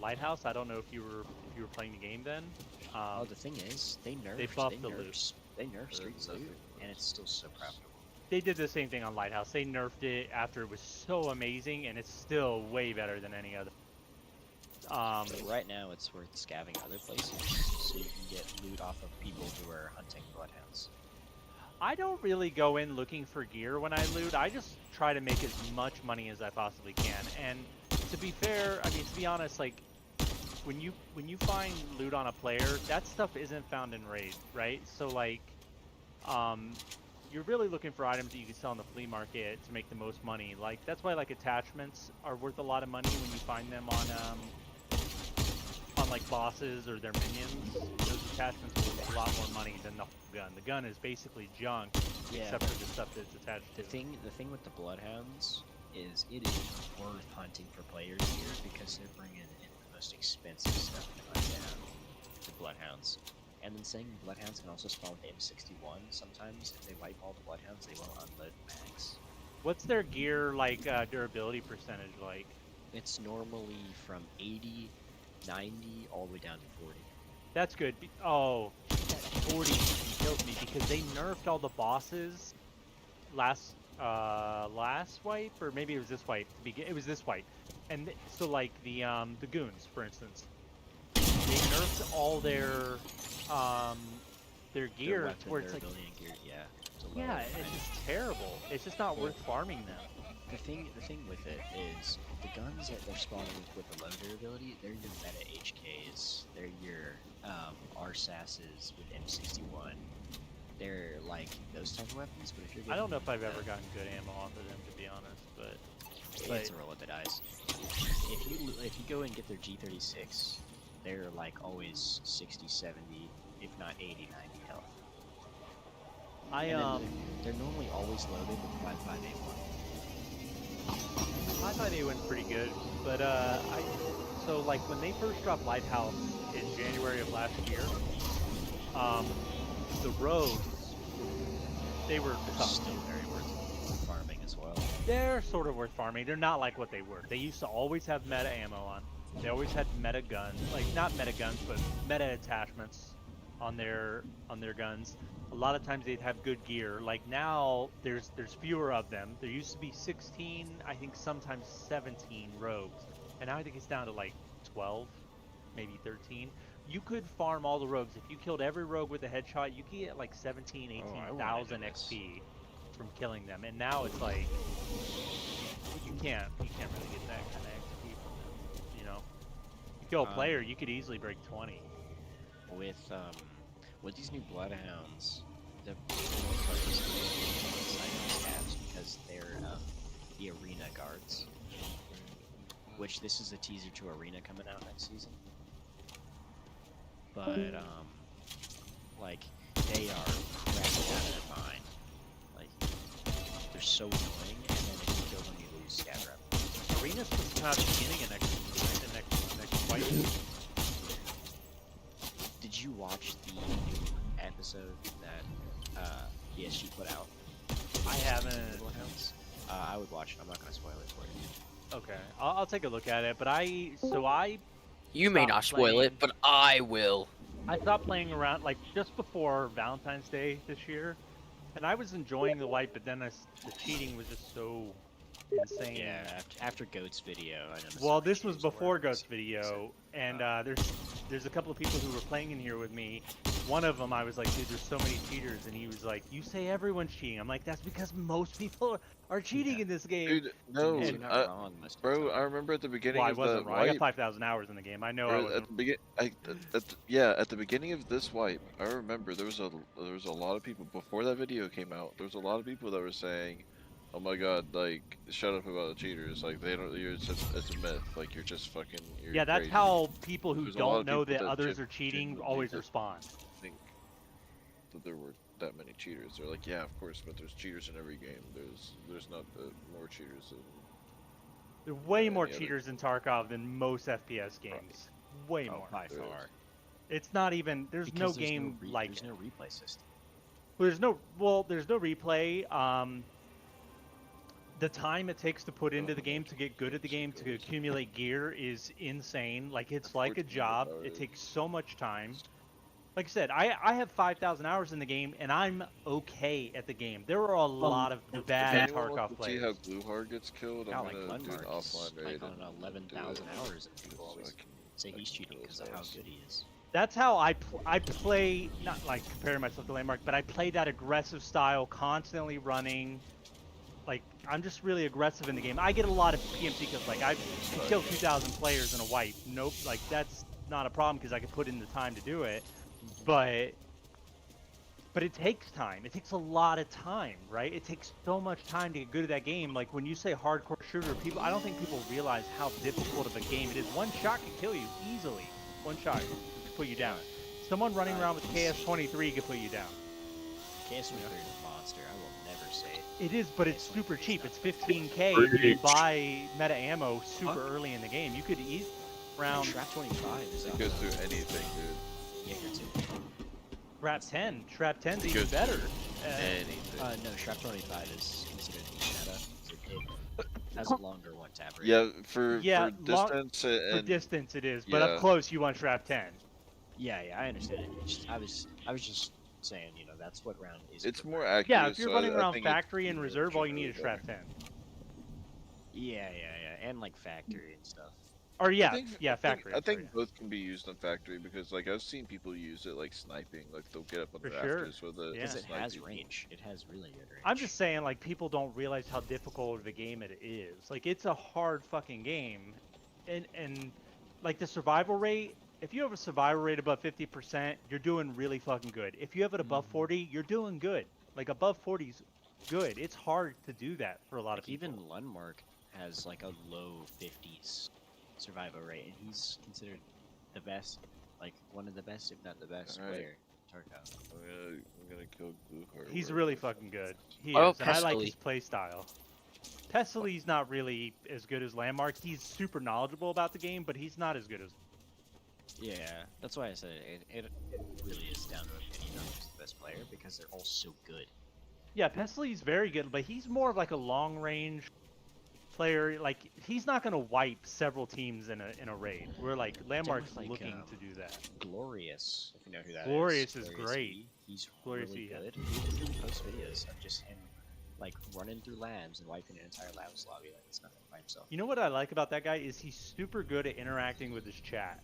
Lighthouse, I don't know if you were playing the game then. oh, the thing is, they nerfed. buffed the loot. They nerfed streets loot, and it's still so profitable. They did the same thing on Lighthouse. They nerfed it after it was so amazing, and it's still way better than any other. But right now, it's worth scavenging other places so you can get loot off of people who are hunting bloodhounds. I don't really go in looking for gear when I loot. I just try to make as much money as I possibly can. And to be fair, I mean, to be honest, like, when you find loot on a player, that stuff isn't found in raid, right? So like, you're really looking for items that you can sell in the flea market to make the most money. Like, that's why like attachments are worth a lot of money when you find them on like bosses or their minions. Those attachments are worth a lot more money than the gun. The gun is basically junk, Yeah, except for the stuff that's attached to The it. thing with the bloodhounds is it is worth hunting for players here because they're bringing in the most expensive stuff to hunt down, the bloodhounds. And then saying bloodhounds can also spawn with the M61. Sometimes if they wipe all the bloodhounds, they won't unload mags. What's their gear like durability percentage like? It's normally from 80, 90, all the way down to 40. That's good. Oh, that 40 kills me because they nerfed all the bosses last wipe, or maybe it was this wipe. It was this wipe, and so like the goons, for instance, they nerfed all their gear weapon, where their it's like ability and gear, yeah. yeah, it's just terrible. It's just not worth farming them. The thing with it is the guns that they're spawning with the low durability, they're your meta HKs. They're your RSASs with M61. They're like those type of weapons, but if you're I don't know if getting, I've ever gotten good ammo off of them, to be honest, but it's a roll of the dice. If you go and get their G36, they're like always 60, 70, if not 80, 90 health. They're normally always loaded with 5581. 5581's pretty good, but so like when they first dropped Lighthouse in January of last year, the rogues, they were tough. Still very worth farming as well. They're sort of worth farming. They're not like what they were. They used to always have meta ammo on. They always had meta guns, like not meta guns, but meta attachments on their guns. A lot of times they'd have good gear. Like now, there's fewer of them. There used to be 16, I think sometimes 17 rogues, and now I think it's down to like 12, maybe 13. You could farm all the rogues. If you killed every rogue with a headshot, you could get like 17, 18,000 XP from killing them. And now it's like you can't really get that kind of XP from them. You know, you kill a player, you could easily break 20. With these new bloodhounds, the most part is stats because they're the arena guards. Which this is a teaser to arena coming out next season. But like they are wrapped out of their mind. Like they're so annoying, and then if you kill them, you lose stat rep. Arena's supposed to come out at the beginning of next fight. Did you watch the new episode that PSG put out? I haven't. I would watch it. I'm not gonna spoil it for you. Okay, I'll take a look at it. But You may not spoil it, but I will. I stopped playing around like just before Valentine's Day this year, and I was enjoying the wipe, but then the cheating was just so insane. Yeah, after Goat's video. I noticed well, this was before Goat's video, and there's a couple of people who were playing in here with me. One of them, I was like, dude, there's so many cheaters, and he was like, you say everyone's cheating. I'm like, that's because most people are cheating in this game. Dude, no, you're not wrong, bro. I remember at the beginning Well, I of wasn't the wrong. I wipe. got 5,000 hours in the game. I know. Bro, I wasn't. At the beginning of this wipe, I remember there was a lot of people before that video came out. There was a lot of people that were saying, "Oh my God, like shut up about the cheaters. Like they don't. It's a myth. Like you're just fucking. You're that's crazy." how people who There's a lot don't of know people that others are genuinely cheating always didn't respond. think that there were that many cheaters. They're like, yeah, of course, but there's cheaters in every game. There's not more cheaters than. There are way more any other- cheaters in Tarkov than most FPS games. Way more. by far. It's not even. There's no Because game like there's no replay system. There's no replay. The time it takes to put into the game to get good at the game to accumulate gear is insane. Like it's like a job. It takes so much time. Like I said, I have 5,000 hours in the game and I'm okay at the game. There are a lot of bad Tarkov See players. how Blueheart gets killed? Yeah, I'm like gonna do an Glenmark is offline raid. like on and 11,000 do it hours, and people so always I can say he's cheating because of how good he is. That's how I play, not like comparing myself to Landmark, but I play that aggressive style, constantly running. Like, I'm just really aggressive in the game. I get a lot of PMC because, like, I've killed 2,000 players in a wipe. Nope, like, that's not a problem because I can put in the time to do it. But it takes time. It takes a lot of time, right? It takes so much time to get good at that game. Like, when you say hardcore shooter, I don't think people realize how difficult of a game it is. One shot can kill you easily. One shot can put you down. Someone running around with KS-23 can put you down. KS-23 is a monster. I will never say it. It is, but it's super cheap. It's 15K. If you buy meta ammo super early in the game, you could eat around. Trap 25 is It goes through anything, dude. Yeah, here too. Trap 10. Trap 10's It even goes better. Anything. No, Trap 25 is considered meta. It has a longer one tap rate. Yeah, for distance For and distance it is, but yeah. up close you want Trap 10. Yeah, I understand it. I was just saying, you know, that's what round is. It's more accurate. Yeah, if you're so running I around think factory and it's reserve, all you need generally is trap better. 10. Yeah, and like factory and stuff. Or yeah, I think, factory. I I'm sorry, think both can be used on factory because, like, I've seen people use it like sniping. Like, they'll get up on For the sure. rafters with it. Yeah. Because it snipe has people. range. It has really good range. I'm just saying, like, people don't realize how difficult of a game it is. Like, it's a hard fucking game, and like the survival rate. If you have a survival rate above 50%, you're doing really fucking good. If you have it above 40, you're doing good. Like above 40's good. It's hard to do that for a lot of Like, people. even Lundmark has like a low 50s survival rate, and he's considered the best, like one of the best, if not the best Alright. player in Tarkov. I'm gonna kill Glue Heart. He's wherever really the fucking good. He Oh, is, and I like Pestily. his play style. Pestely's not really as good as Landmark. He's super knowledgeable about the game, but he's not as good as. Yeah, that's why I said it really is down to opinion on who's the best player because they're all so good. Yeah, Pestely's very good, but he's more of like a long range player. Like he's not gonna wipe several teams in a raid. Where like Landmark's like, looking to do that. Glorious, if you know who that Glorious is. is great. E, he's Glorious really E, yeah. good. He posts videos of just him like running through labs and wiping an entire labs lobby like it's nothing by himself. You know what I like about that guy is he's super good at interacting with his chat.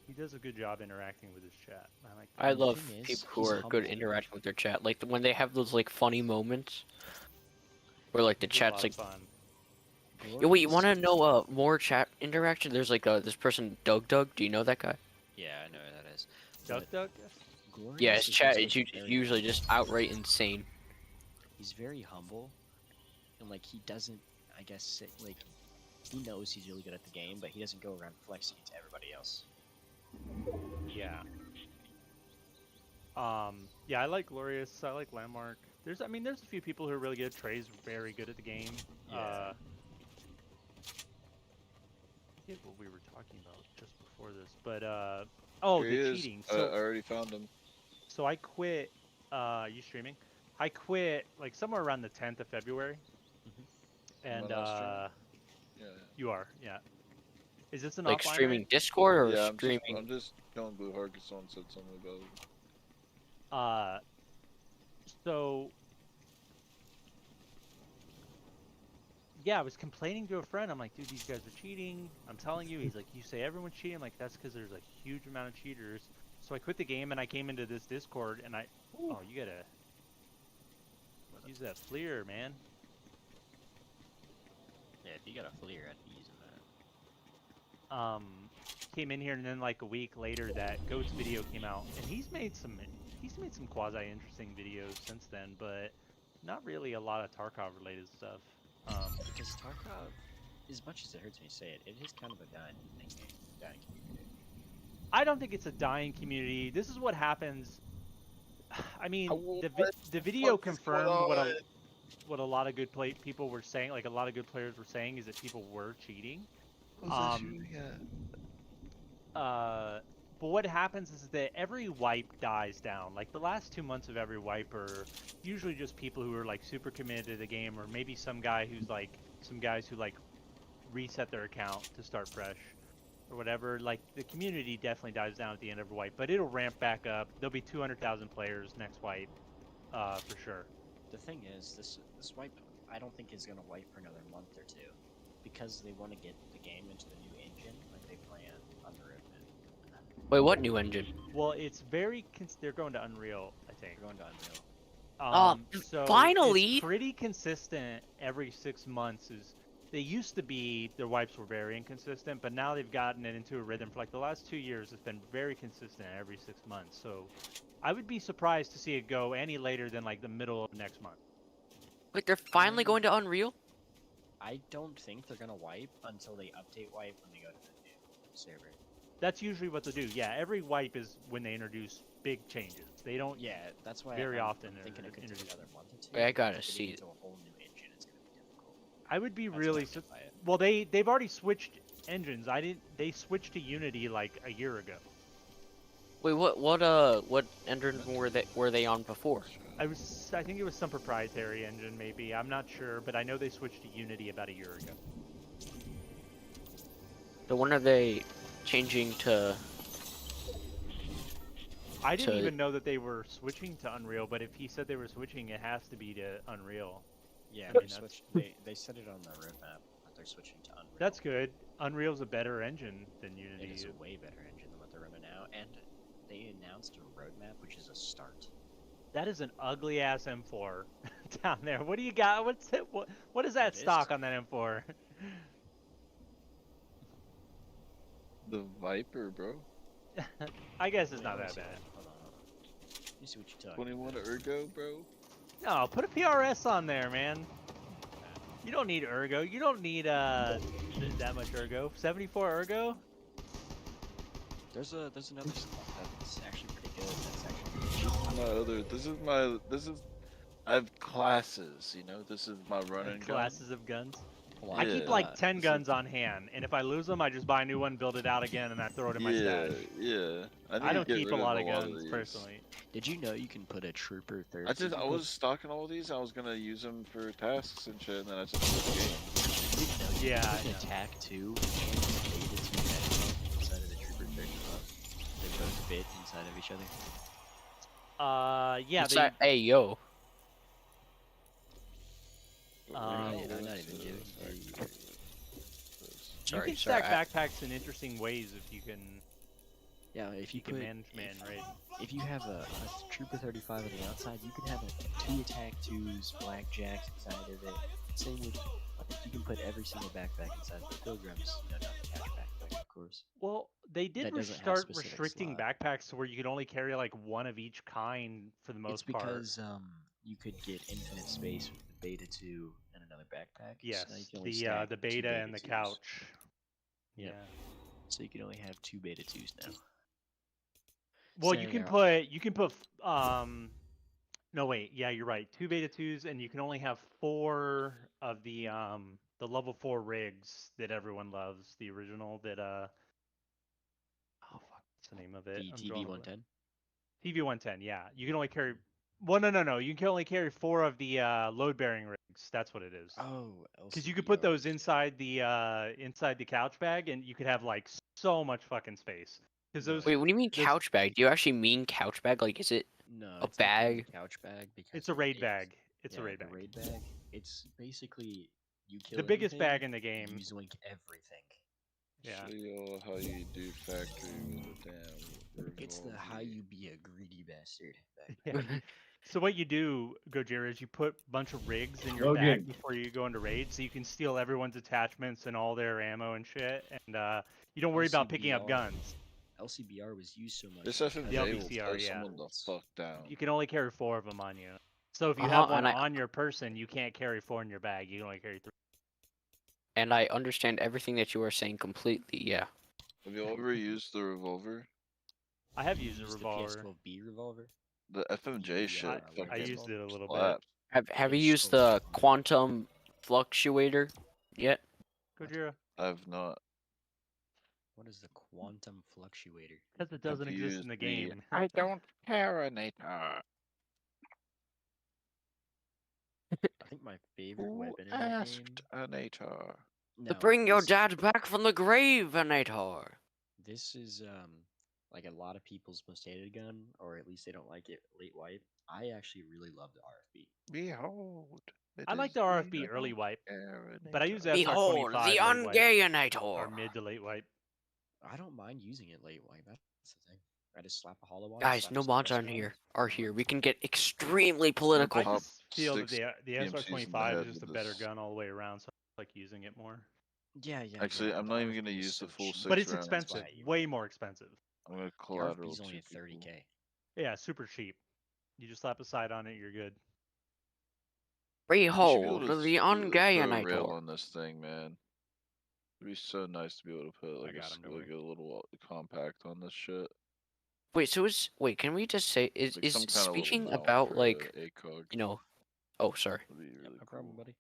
He does a good job interacting with his chat. I like that. I love thing is, people who he's are good humble. interacting with their chat. Like when they have those like funny moments, where like the He's a lot chat's of like, fun. yo, wait, you want to know more chat interaction? There's like this person Doug. Do you know that guy? Yeah, I know who that is. Duck But Duck? Glorious Yeah, his is chat also is very usually just outright insane. He's very humble, and like he doesn't, I guess, like he knows he's really good at the game, but he doesn't go around flexing it to everybody else. Yeah. Yeah, I like Glorious. I like Landmark. There's a few people who are really good. Trey's very good at the game. Yeah. I forget what we were talking about just before this, but oh, Here he the is. cheating. I already found him. So I quit. You streaming? I quit like somewhere around the 10th of February. And not streaming? Yeah. you are, yeah. Is this an Like offline streaming raid? Discord or Yeah, streaming? I'm just killing Blue Heart because someone said something about it. So yeah, I was complaining to a friend. I'm like, dude, these guys are cheating. I'm telling you. He's like, you say everyone's cheating. I'm like, that's because there's a huge amount of cheaters. So I quit the game and I came into this Discord and oh, you gotta use that FLIR, man. Yeah, if you got a FLIR, I'd be using that. Came in here and then like a week later that Goat's video came out and he's made some quasi interesting videos since then, but not really a lot of Tarkov related stuff. Because Tarkov, as much as it hurts me to say it, it is kind of a dying community. I don't think it's a dying community. This is what happens. I mean, the video confirmed what a lot of good people were saying. Like a lot of good players were saying is that people were cheating. But what happens is that every wipe dies down. Like the last 2 months of every wipe are usually just people who are like super committed to the game, or maybe some guys who like reset their account to start fresh, or whatever. Like the community definitely dies down at the end of a wipe, but it'll ramp back up. There'll be 200,000 players next wipe, for sure. The thing is, this wipe, I don't think is gonna wipe for another month or two, because they want to get the game into the new engine, like they plan on the roadmap. Wait, what new engine? Well, it's very. They're going to Unreal, I think. They're going to Unreal. So finally! It's pretty consistent every 6 months. They used to be, their wipes were very inconsistent, but now they've gotten it into a rhythm. For like the last 2 years, it's been very consistent every 6 months. So I would be surprised to see it go any later than like the middle of next month. Wait, they're finally going to Unreal? I don't think they're gonna wipe until they update wipe when they go to the new server. That's usually what they do. Yeah, every wipe is when they introduce big changes. They don't. Yeah, that's why very I'm often thinking it could take introduce. another month or two. Wait, I gotta Getting see into a whole new engine, it's gonna be difficult. I would be That's really. why I buy it. Well, they've already switched engines. They switched to Unity like a year ago. Wait, what engine were they on before? I think it was some proprietary engine, maybe. I'm not sure, but I know they switched to Unity about a year ago. So when are they changing to? I didn't So- even know that they were switching to Unreal, but if he said they were switching, it has to be to Unreal. Yeah, I they mean, that's- switched. They said it on the roadmap that they're switching to Unreal. That's good. Unreal's a better engine than Unity. It is a way better engine than what they're running now, and they announced a roadmap, which is a start. That is an ugly ass M4 down there. What do you got? What's it? What is that It is. stock on that M4? The Viper, bro. I guess it's Wait, not let me that see bad. that. Hold on. Let me see what you're talking 21 about. ergo, bro. No, put a PRS on there, man. You don't need ergo. You don't need that much ergo. 74 ergo? There's another stuff that's actually pretty good. That's actually This is I have classes, you know. This is my running gun. Classes of guns. Hold I on, keep Yeah. like 10 This guns is- on hand, and if I lose them, I just buy a new one, build it out again, and I throw it in my stash. Yeah. I need don't to get keep a rid lot of of guns these. personally. Did you know you can put a trooper third? I was stocking all these. I was gonna use them for tasks and shit, and then I just quit the game. Yeah, I You know. can attack 2 and beta 2 headshot inside of the trooper third club. They both fit inside of each other. Yeah, It's they, like, hey, yo. Um, Yeah, I'm not even kidding. you can stack backpacks in interesting ways if you can. Yeah, if you can put manage man, right? if you have a trooper 35 on the outside, you can have 2 attack 2s, blackjacks inside of it. Same with you can put every single backpack inside the pilgrims. You know, not the cash backpack, of course. Well, they did That doesn't have start specific restricting slot. backpacks to where you could only carry like one of each kind for the most It's because you could get infinite space with the beta 2 and another backpack. Yes, so now you can only the stack 2 beta and the 2s. couch. Yep. Yeah. So you can only have 2 beta 2s now. Well, So you can there- put no wait, yeah, you're right. 2 beta 2s, and you can only have 4 of the level 4 rigs that everyone loves. The original that oh fuck, what's the name of it? the I'm TV drawing a 110. TV 110, yeah. You can only carry. Well, no. You can only carry 4 of the load bearing rigs. That's what it is. Oh, Because you could put those LCBRs. inside the couch bag, and you could have like so much fucking space. Because those. Wait, what do you mean those- couch bag? Do you actually mean couch bag? Like, is it No, a it's not called bag? a couch bag because It's a raid bag. It's a yeah, raid the bag. raid bag. It's basically you kill The biggest anything, bag in the game. You zoink everything. Yeah. Show y'all how you do factory with a damn. It's the how revolver. you be a greedy bastard. Yeah. So what you do, Gojira, is you put a bunch of rigs in your Go bag again. before you go into raid, so you can steal everyone's attachments and all their ammo and shit, and you don't worry about picking up LCBR. guns. LCBR was used so much. This because FMJ The will LBCR, tell yeah. someone the fuck down. You can only carry 4 of them on you. So if you Uh-huh, have one and I- on your person, you can't carry 4 in your bag. You can only carry 3. And I understand everything that you are saying completely. Yeah. Have you ever used the revolver? I have you used a use revolver. The PS12B revolver. The FMJ Yeah, shit I fucking used it a little bit. slaps. Have you It's used so the fun. quantum fluctuator yet? Gojira, I've not. What is the quantum fluctuator? because it doesn't Have exist in used the game. I don't care, Nator. I think my favorite Who weapon in that game. asked a Nator? To Now, bring your this- dad back from the grave, Venator. This is like a lot of people's most hated gun, or at least they don't like it late wipe. I actually really love the RFB. Behold. I like the RFB early wipe, but I use the Behold, SR25 the late wipe, or Ungayanator. mid to late wipe. I don't mind using it late wipe. That's the thing. I just slap a hollow on. Guys, slap no a mods suppressor on on, here. I'm Are here. like, We can get extremely political. I just feel that 6 the PMCs in the SR25 head is just a with better this. gun all the way around, so I like using it more. Yeah. Actually, yeah, I'm the not even gonna RFB is use so the full cheap. 6 But it's rounds. expensive, That's why way more expensive. I'm gonna The collateral RFB's only two at people. 30K. Yeah, super cheap. You just slap a sight on it, you're good. We should be able Behold, to the throw a rail Ungayanator. on this thing, man. It'd be so nice to be able to put like got him, don't like a little compact on this shit. Wait, so wait, can we just say Like some is kind of little speaking mount about for like a ACOG. you know? Oh, sorry. Would be Yep, really no cool. problem, buddy.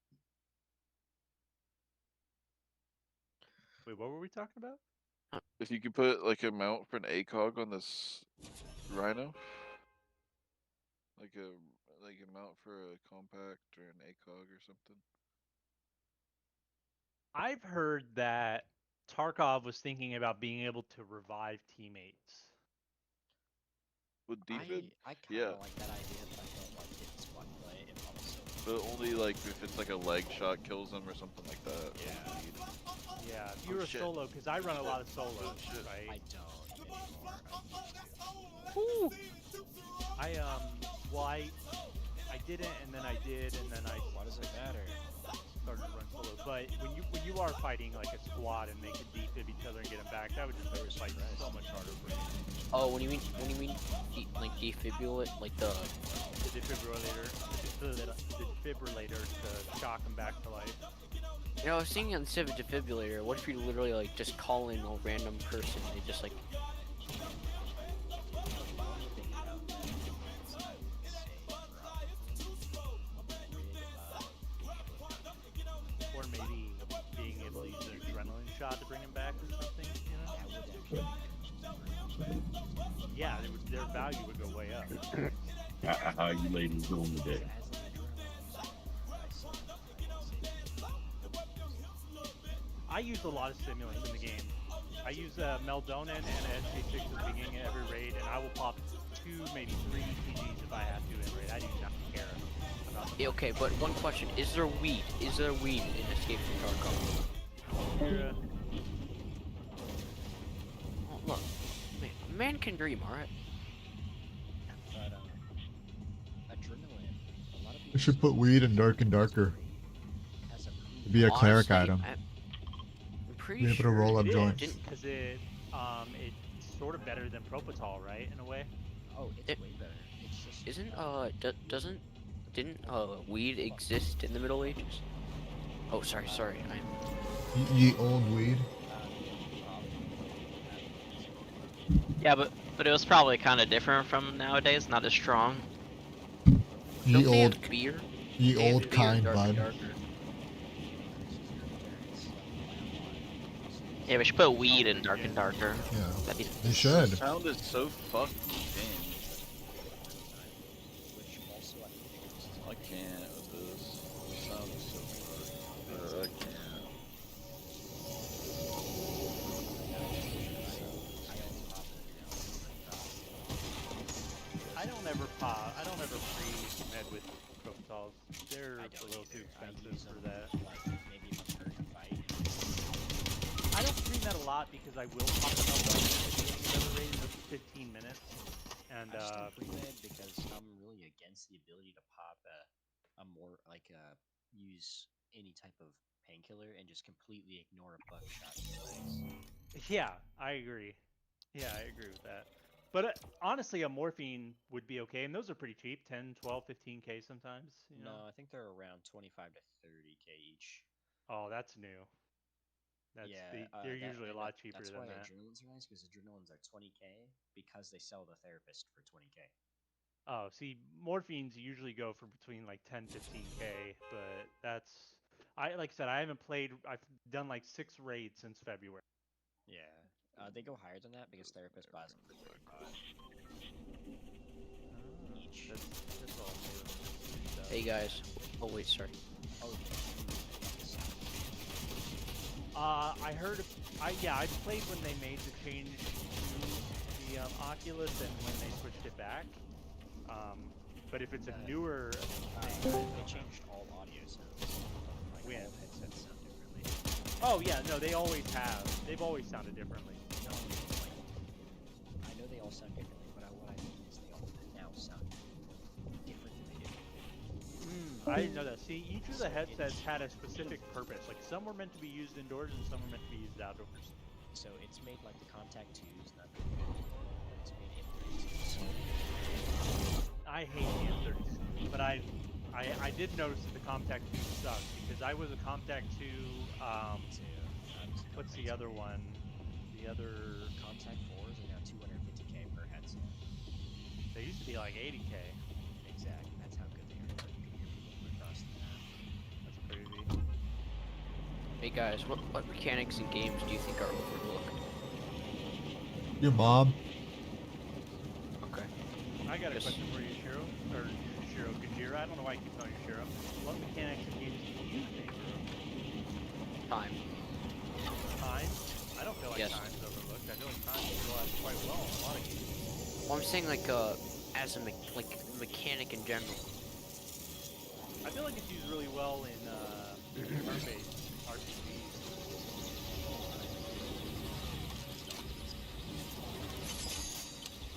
Wait, what were we talking about? If you could put like a mount for an ACOG on this Rhino, like a mount for a compact or an ACOG or something. I've heard that Tarkov was thinking about being able to revive teammates. With defib, I kind yeah. of like that idea, but I don't like hitting squad play if I'm solo. But only like if it's like a leg shot kills them or something like that. Yeah. Yeah, if Oh, you're a shit. solo, because I run a lot of solos, I right? don't anymore. I used to. Ooh. Well, I didn't, and then I did, and then I Why does it matter? started to run solo. But when you are fighting like a squad and they can defib each other and get them back, that would just make the fight so much harder for you. Oh, when you mean like defibrillate, like the The defibrillator to shock them back to life. You know, I was thinking instead of a defibrillator, what if you literally like just call in a random person and they just like Or maybe being able to use an adrenaline shot to bring them back or something, you know? Yeah, their value would go way up. How you ladies doing today? I use a lot of stimulants in the game. I use Meldonin and SC6 at the beginning of every raid, and I will pop 2, maybe 3 TGs if I have to in raid. I do not care about the okay, but one question, is there weed? Is there weed in Escape from Tarkov? Yeah. Oh, look. Man can dream, alright? But adrenaline. A lot of people I should put weed in Dark and Darker. has a It'd be a cleric Honestly, item. I'm pretty Be able to sure roll up It joints. is, because it's sort of better than Propital, right, in a way? Oh, it's way better. It's just Isn't didn't weed exist in the Middle Ages? Oh, sorry, Ye old weed. Yeah, but it was probably kind of different from nowadays. Not as strong. Ye Don't they old, have beer? ye They have old beer, kind Dark and bud. Darker. Yeah, we should put weed in Dark and Darker. Yeah, That'd be you should. The sound is so fucking thin. which also I think I can't with this. The sound is so fucked. I can't. I don't ever pre-med with Propitals. They're a little too expensive for that. maybe if I'm hurt in a fight. I don't pre-med a lot because I will pop the Meldonin at the beginning of every raid for 15 minutes. And, I just don't pre-med because I'm really against the ability to pop a more use any type of painkiller and just completely ignore a buckshot in the legs. yeah, I agree. Yeah, I agree with that. But honestly, a morphine would be okay, and those are pretty cheap, 10, 12, 15k sometimes. You know? No, I think they're around 25 to 30k each. Oh, that's new. That's they're usually a lot cheaper that's than why that. adrenaline's are nice, because adrenalines are 20k because they sell the therapist for 20k. Oh, see, morphines usually go for between like 10, 15k, but that's like I said, I haven't played. I've done like 6 raids since February. Yeah, they go higher than that because therapist buys them for 35 each. That's all new. Hey guys. Oh wait, sorry. Oh, I heard. I played when they made the change to the Oculus and when they switched it back. But if it's a newer thing, they changed all audio sounds. Like when? all headsets sound differently. Oh yeah, no, they always have. They've always sounded differently. No, I know they all sound differently, but what I mean is they all now sound different than they did. I didn't know that. See, each of the headsets had a specific purpose. Like some were meant to be used indoors and some were meant to be used outdoors. So it's made like the Contact 2's not very good, but it's made M32 so I hate the M32, but I did notice that the Contact 2 sucked because I was a Contact 2. What's the other one? The other Contact 4s are now 250k per headset. They used to be like 80k. Exactly. That's how good they are. You can hear people across the map. That's crazy. Hey guys, what mechanics in games do you think are overlooked? Your mom. Okay. I got a Yes. question for you, Shiro. Or Shiro Gajira. I don't know why I keep calling you Shiro. What mechanics in games do you think are overlooked? Time. Time? I don't feel like Yes. time's overlooked. I feel like time is realized quite well in a lot of games. Well, I'm saying like as a mechanic in general. I feel like it's used really well in turn-based RPGs.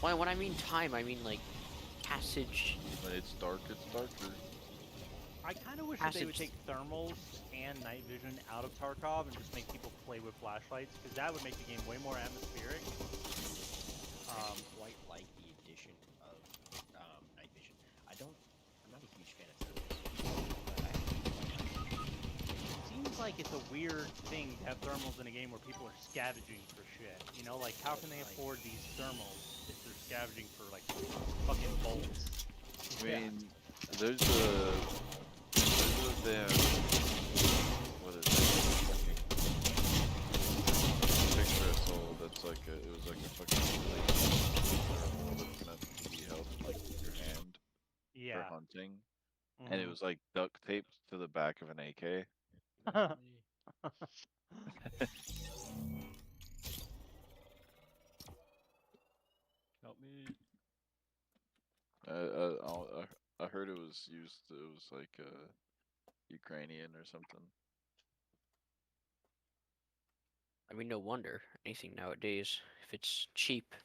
Well, when I mean time, I mean like passage. When it's dark, it's darker. I kind of wish that they would take thermals and night vision out of Tarkov and just make people play with flashlights, because that would make the game way more atmospheric. I quite like the addition of night vision. I'm not a huge fan of thermals, but I It seems like it's a weird thing to have thermals in a game where people are scavenging for shit. You know, like how can they afford these thermals if they're scavenging for like fucking bolts? I mean, there's they have, what is it? Picture I saw that's like it was like a fucking thermal that's meant to be held like in your hand for hunting, and it was like duct taped to the back of an AK. Help me. I heard it was used. It was like Ukrainian or something. I mean, no wonder. Anything nowadays, if it's cheap,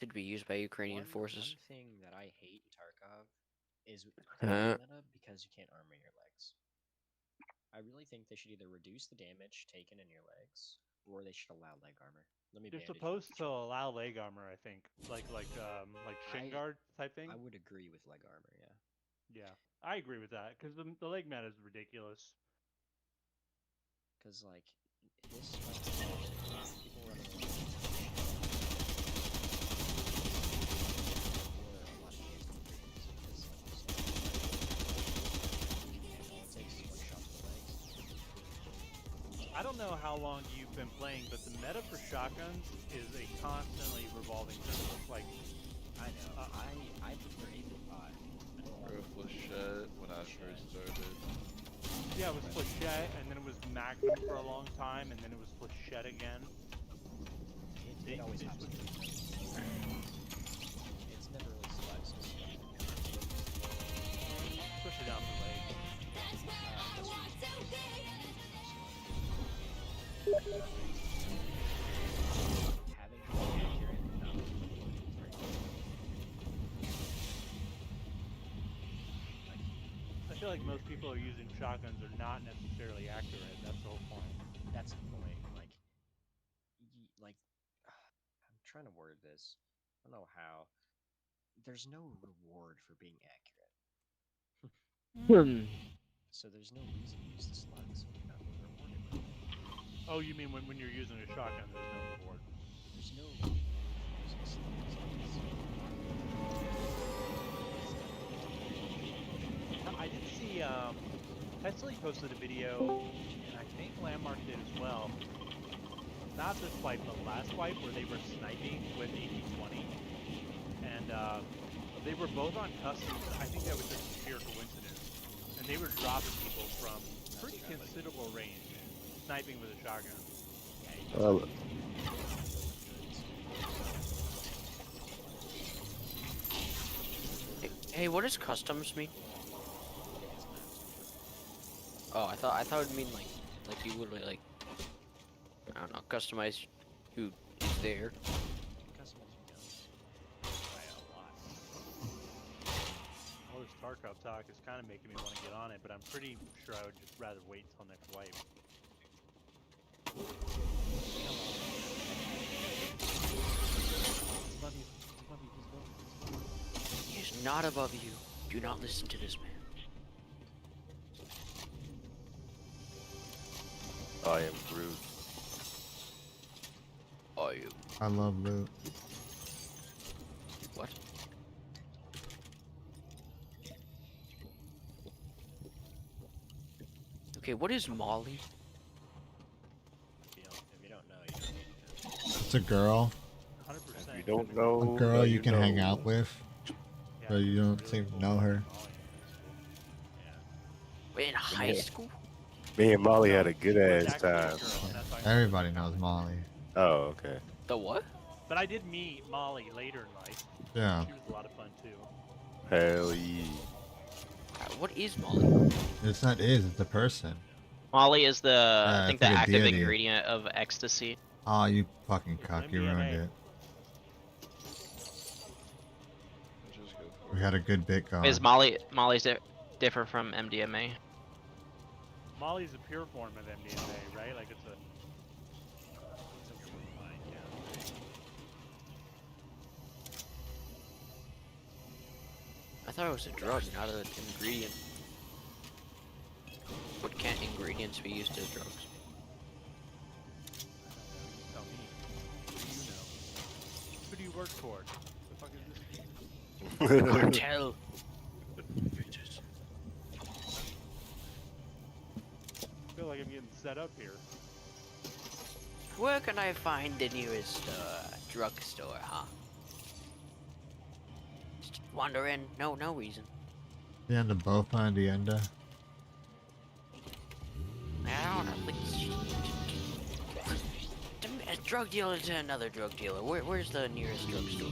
could be used by Ukrainian forces. One thing that I hate in Tarkov is the meta, because you can't armor your legs. I really think they should either reduce the damage taken in your legs, or they should allow leg armor. They're supposed to allow leg armor, I think, like shin guard type thing. I would agree with leg armor, yeah. Yeah, I agree with that because the leg mat is ridiculous. Because like this, people running around. I don't know how long you've been playing, but the meta for shotguns is a constantly revolving system. Like, I know, I prefer 8.5. Flechette when I first started. Yeah, it was Flechette, and then it was Magnum for a long time, and then it was Flechette again. It always happens. It's never really selects. Especially down the lake. Having to be accurate. I feel like most people who are using shotguns are not necessarily accurate. That's the whole point. That's the point. Like, I'm trying to word this. I don't know how. There's no reward for being accurate. So there's no reason to use the slugs when you're not being rewarded. Oh, you mean when you're using a shotgun, there's no reward? There's no reason to use the slugs. I did see, Tesley posted a video, and I think Landmark did as well. Not this wipe, but last wipe, where they were sniping with AP-20. And, they were both on custom. I think that was just sheer coincidence. And they were dropping people from pretty considerable range, sniping with a shotgun. Hey, what does customs mean? Oh, I thought it would mean like you literally like, I don't know, customize who is there. All this Tarkov talk is kind of making me want to get on it, but I'm pretty sure I would just rather wait till next wipe. He is not above you. Do not listen to this man. I am Groot. Are you? I love loot. What? Okay, what is Molly? If you don't know, you don't need to know. It's a girl. 100%. If you don't know, A girl now you can hang know. out with, but you don't seem to know her. Wait, in high school? Me and Molly had a good ass time. Everybody knows Molly. Oh, okay. The what? But I did meet Molly later in life. Yeah. She was a lot of fun too. Hell yeah. What is Molly? It's not is, it's a person. Molly is the I think it's the like a active deity. ingredient of ecstasy. Oh, you fucking It's cuck, you ruined MDMA. it. Just go for We it. had a good bit going. Is Molly's different from MDMA? Molly's a pure form of MDMA, right? Like it's a fine, yeah. I thought it was a drug, not an ingredient. What can't ingredients be used as drugs? Tell me. What do you know? Who do you work for? The fuck is this? Cartel. I feel like I'm getting set up here. Where can I find the nearest drugstore, huh? Just wander in, no reason. The end of both on the end. I don't know, like, a drug dealer to another drug dealer. Where's the nearest drugstore?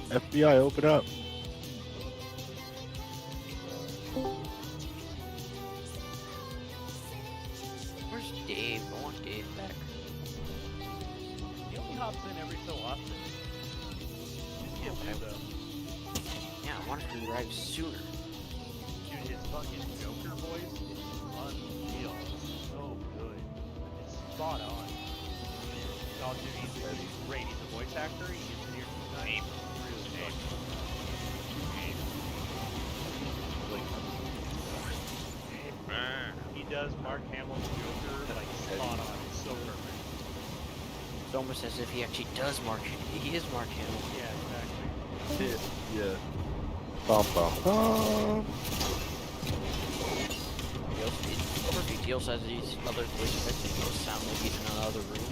FBI, open up. Where's Dave? I want Dave back. He only hops in every so often. Just get Okay. Yeah, I wanted to arrive sooner. Dude, his fucking Joker voice is unreal. So good. It's spot on. Oh, dude, he's great. He's a voice actor. He gets in here tonight. Really good. He does Mark Hamill's Joker like spot on. It's so perfect. It's almost as if he actually does Mark. He is Mark Hamill. Yeah, exactly. Yeah. Bum bum bum. He also has these other voice effects that just sound like he's in another room.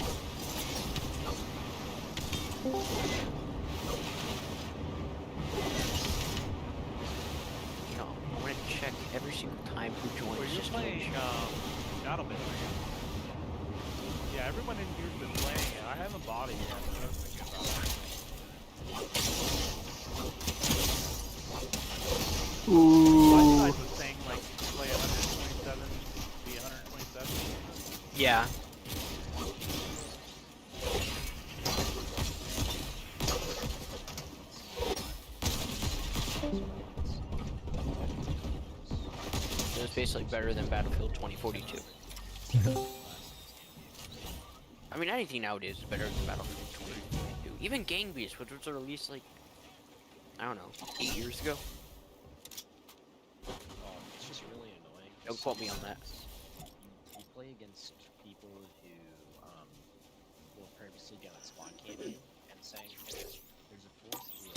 You know, I'm gonna check every single time who joins Well, you're just to playing make sure. Battlefield. Yeah, everyone in here's been playing it. I haven't bought it yet. But I was thinking about it. My side was saying like play 127, be 127. Yeah. It was basically better than Battlefield 2042. I mean, anything nowadays is better than Battlefield 2042. Even Gang Beasts, which was released like, I don't know, 8 years ago. It's just really annoying. Don't quote me on that. You play against people who will purposely go and spawn camping and saying there's a fourth wheel.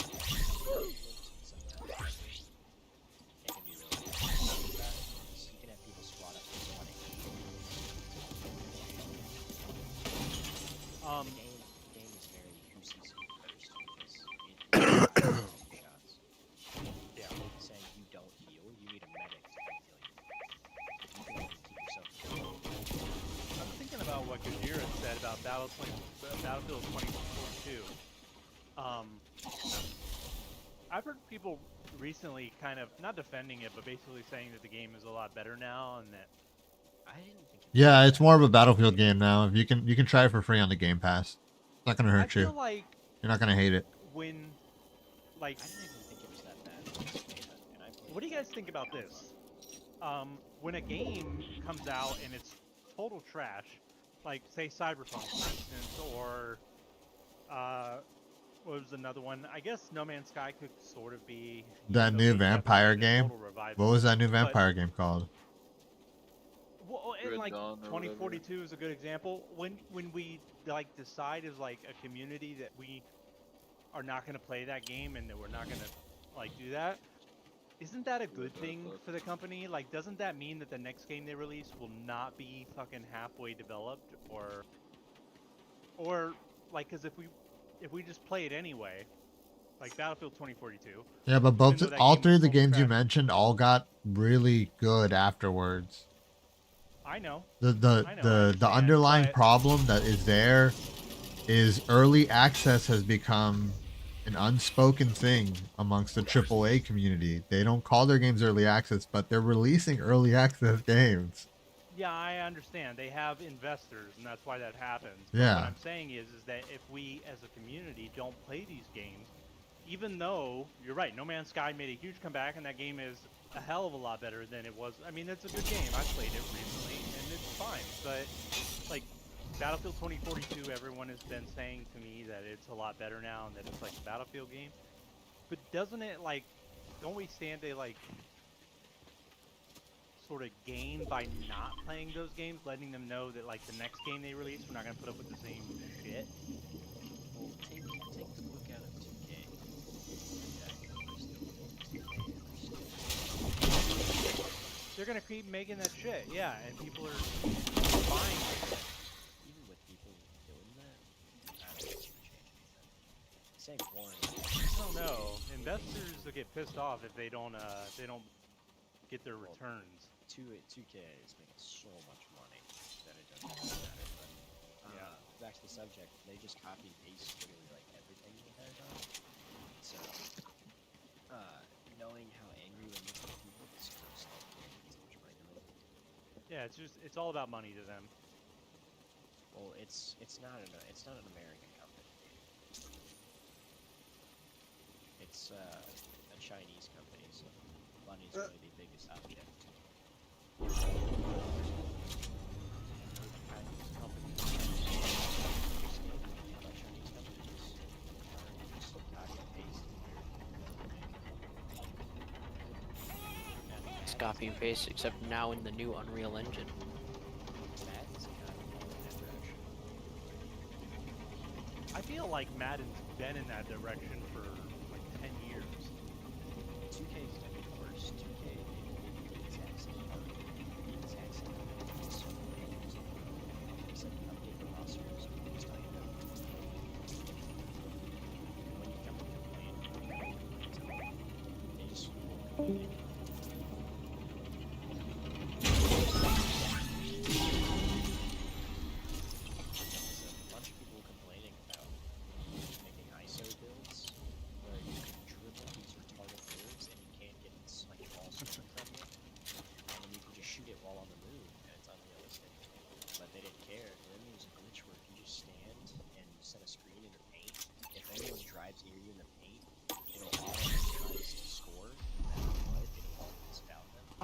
It can be really bad. You can have people squat up and spawning. The game is very who sees who first because it shots. Yeah. Saying you don't heal, you need a medic to heal you. You can only keep yourself healed. I'm thinking about what Gajira said about Battlefield 2042. I've heard people recently kind of not defending it, but basically saying that the game is a lot better now, and that I didn't think. Yeah, it's more of a Battlefield game now. If you can try it for free on the Game Pass. It's not gonna I hurt feel you. like You're not gonna hate it. when, like, I didn't even think it was that bad. And I played what do you guys think about this? When a game comes out and it's total trash, like say Cyberpunk, for instance, or what was another one? I guess No Man's Sky could sort of be That new vampire game. What was that new But- vampire game called? Well, and Red like Dawn or 2042 is a good example. When we like decide as like a community that we are not going to play that game and that we're not going to like do that, isn't that a good thing for the company? Like, doesn't that mean that the next game they release will not be fucking halfway developed, or like, because if we just play it anyway, Like Battlefield 2042. Yeah, but both though that all game three was of the total games you trash. mentioned all got really good afterwards. I know. The I know, I the understand, underlying but- problem that is there is early access has become an unspoken thing amongst the AAA community. They don't call their games early access, but they're releasing early access games. Yeah, I understand. They have investors, and that's why that happens. But Yeah. what I'm saying is that if we, as a community, don't play these games, even though you're right, No Man's Sky made a huge comeback, and that game is a hell of a lot better than it was. I mean, it's a good game. I played it recently, and it's fine. But like Battlefield 2042, everyone has been saying to me that it's a lot better now, and that it's like a Battlefield game. But doesn't it like? Don't we stand a like? Sort of gain by not playing those games, letting them know that like the next game they release, we're not gonna put up with the same shit. Well, take a look out of 2K. They're gonna keep making that shit, yeah, and people are buying it. Even with people doing that, I don't think it's gonna change anything. Say one. I don't know. Investors will get pissed off if they don't get their returns. 2K is making so much money that it doesn't really matter. But back to the subject, they just copy and paste literally like everything they had done. So, knowing how angry they make the people, it's just like so much money to make. Yeah, it's all about money to them. Well, it's not an American company. It's a Chinese company, so money is really the biggest object. It's copy and paste, except now in the new Unreal Engine. I feel like Madden's been in that direction for like 10 years. 2K is definitely worse. 2K did the exact same part. The exact same thing. So many games. It's like update the rosters. Just tell you that. When you come to complain, they just complain.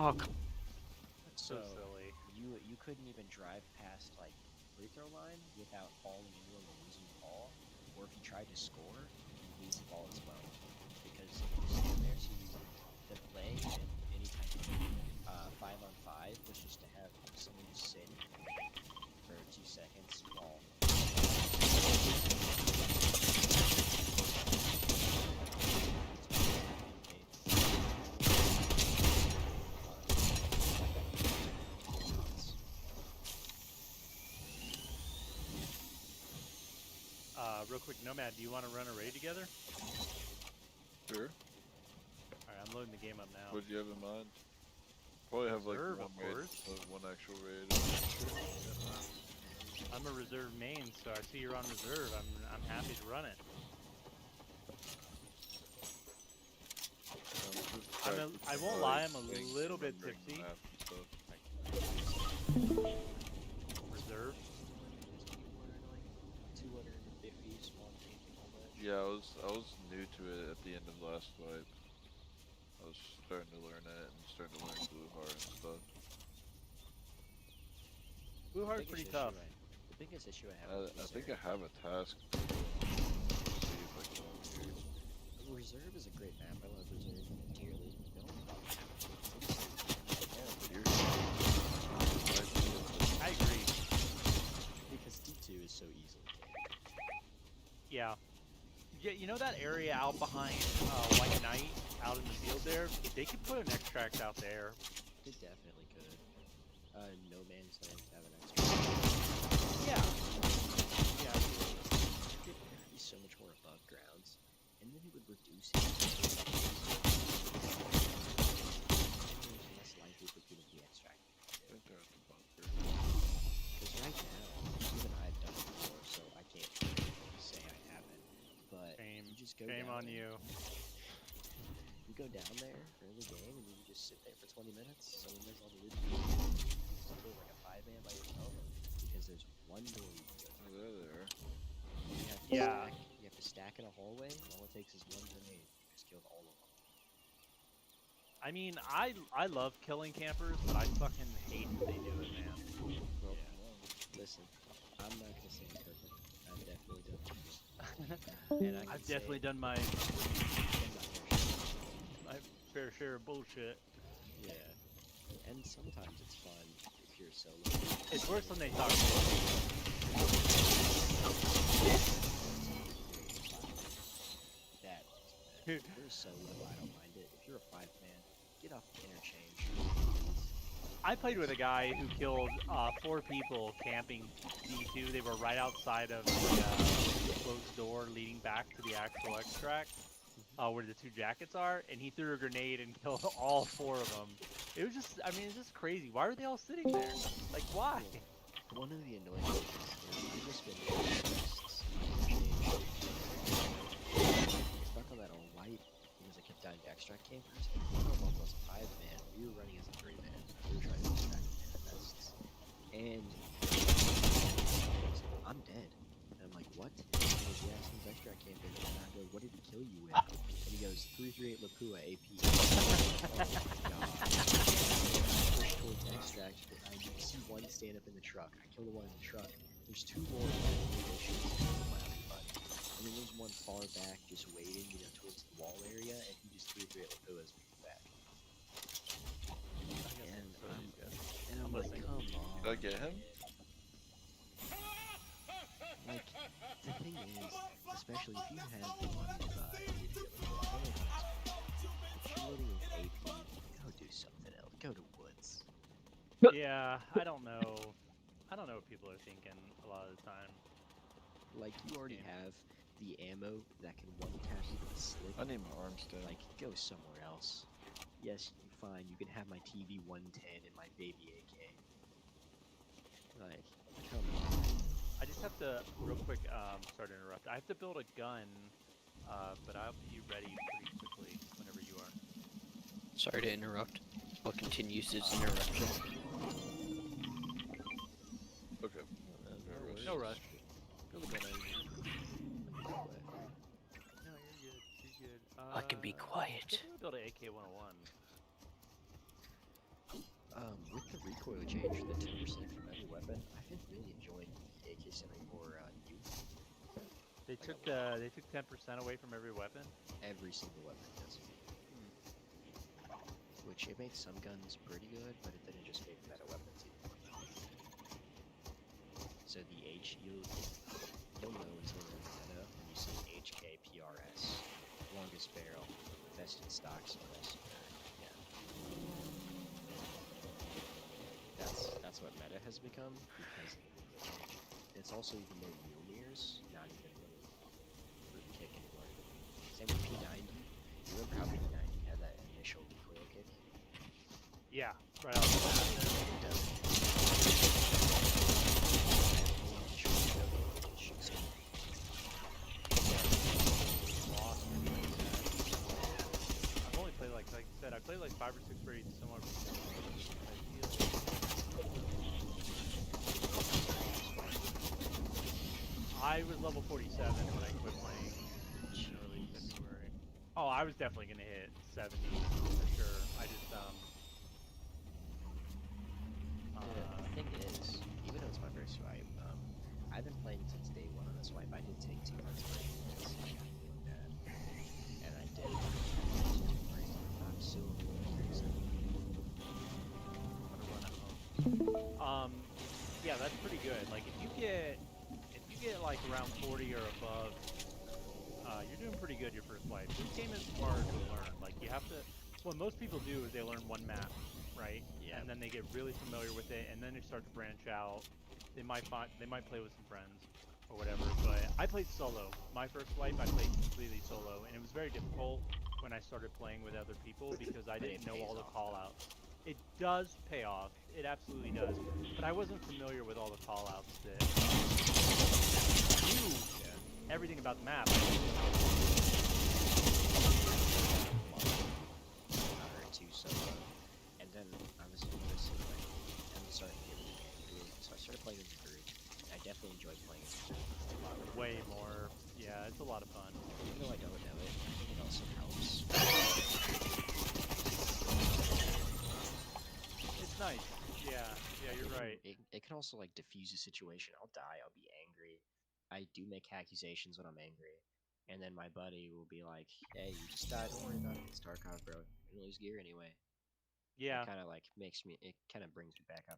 Oh, That's so silly. You couldn't even drive past like free throw line without falling into a losing ball, or if you tried to score, you lose the ball as well. Because if you stand there, so the play in any type of 5-on-5 was just to have someone just sit for 2 seconds while. Real quick, Nomad, do you want to run a raid together? Sure. Alright, I'm loading the game up now. What do you have in mind? Probably have like Reserve, one of raid, course. one actual raid. I'm a reserve main, so I see you're on reserve. I'm happy to run it. I won't lie, I'm a little bit tipsy. Reserve? Yeah, I was new to it at the end of last fight. I was starting to learn it and starting to learn Blue Heart and stuff. Blue Heart's pretty tough. The biggest issue I have I think I have a task to see if I can go here. Reserve is a great map. I love Reserve dearly. I agree. Because D2 is so easily taken. Yeah. Yeah, you know that area out behind White Knight, out in the field there? They could put an extract out there. They definitely could. No Man's Land have an extract. Yeah. Yeah. It would be so much more above grounds, and then it would reduce just go Shame down on there. you. You go down there early game and you just sit there for 20 minutes. Someone does all the loot. You kill like a 5-man by yourself because there's one door you can go through. There. You have to stack in a hallway. And all it takes is one grenade. You just killed all of them. I mean, I love killing campers, but I fucking hate that they do it, man. Well, listen, I'm not gonna say I'm perfect. I've definitely done it. And I've definitely done my fair share of bullshit. Yeah. And sometimes it's fun if you're solo. It's worse when they talk shit. That. If you're solo, I don't mind it. If you're a 5-man, get off the interchange. I played with a guy who killed 4 people camping D2. They were right outside of the closed door leading back to the actual extract, where the 2 jackets are, and he threw a grenade and killed all 4 of them. It was just, I mean, it's just crazy. Why are they all sitting there? Like, why? One of the annoying things is you just been stuck on that all white because I kept dying to extract campers, and one of them was a 5-man. We were running as a 3-man. We were trying to extract manifests. And I'm dead. And I'm like, what? He goes, yeah, he's extract camping. And I go, what did he kill you with? And he goes, 338 Lapua AP. Oh my god. Push towards extract. I see one stand up in the truck. I kill the one in the truck. There's 2 more locations and then there's one far back just waiting, you know, towards the wall area, and he just 338 Lapua's back. And I'm like, come on. Did I get him? Like, the thing is, especially if you have the one if you're loading with AP, go do something else. Go to woods. Yeah, I don't know. I don't know what people are thinking a lot of the time. Like, you already have the ammo that can one-tap you with a slip. I need my arms down. Like, go somewhere else. Yes, fine, you can have my TV 110 and my baby AK. Like, come on. I just have to, real quick, sorry to interrupt. I have to build a gun, but I'll be ready pretty quickly whenever you are. Sorry to interrupt. I'll continue this interruption. Okay. No rush. Build a gun on you. No, you're good. You're good. I can be quiet. I'm gonna build an AK-101. With the recoil change for the 10% from every weapon, I've been really enjoying the AK-74 youth. They took 10% away from every weapon. Every single weapon does. Which it made some guns pretty good, but it didn't just make meta weapons either. So the H, you'll know it's in the meta when you see HK PRS, longest barrel, best in stock, so yeah. That's what meta has become because of the change. It's also even more Mjolnirs, not even really root kick anymore. Same with P90. You remember how P90 had that initial recoil kick? Yeah, right off the bat. I've only played like I said, I played like 5 or 6 raids somewhere. I was level 47 when I quit playing in early February. Oh, I was definitely gonna hit 70 for sure. I just the thing is, even though it's my first swipe, I've been playing since day 1 on the swipe. I did take 2 months break because I got really bad, and I did. I'm still yeah, that's pretty good. Like if you get like around 40 or above, you're doing pretty good your first wipe. This game is hard to learn. Like you have to. What most people do is they learn one map, right? Yeah. And then they get really familiar with it, and then they start to branch out. They might play with some friends or whatever. But I played solo. My first wipe, I played completely solo, and it was very difficult when I started playing with other people because I didn't know all the call-outs. It does pay off. It absolutely does. But I wasn't familiar with all the call-outs that knew everything about the map. Or two solo, and then I was noticing like I'm starting to get really angry, so I started playing with the group. I definitely enjoy playing with the group a lot more. Way more. Yeah, it's a lot of fun. Even though I don't know it, I think it also helps. It's nice. Yeah, you're right. It can also like diffuse a situation. I'll die. I'll be angry. I do make accusations when I'm angry, and then my buddy will be like, "Hey, you just died. Don't worry about it. It's Tarkov, bro. You're gonna lose gear anyway." Yeah. It kind of like makes me. It kind of brings me back up.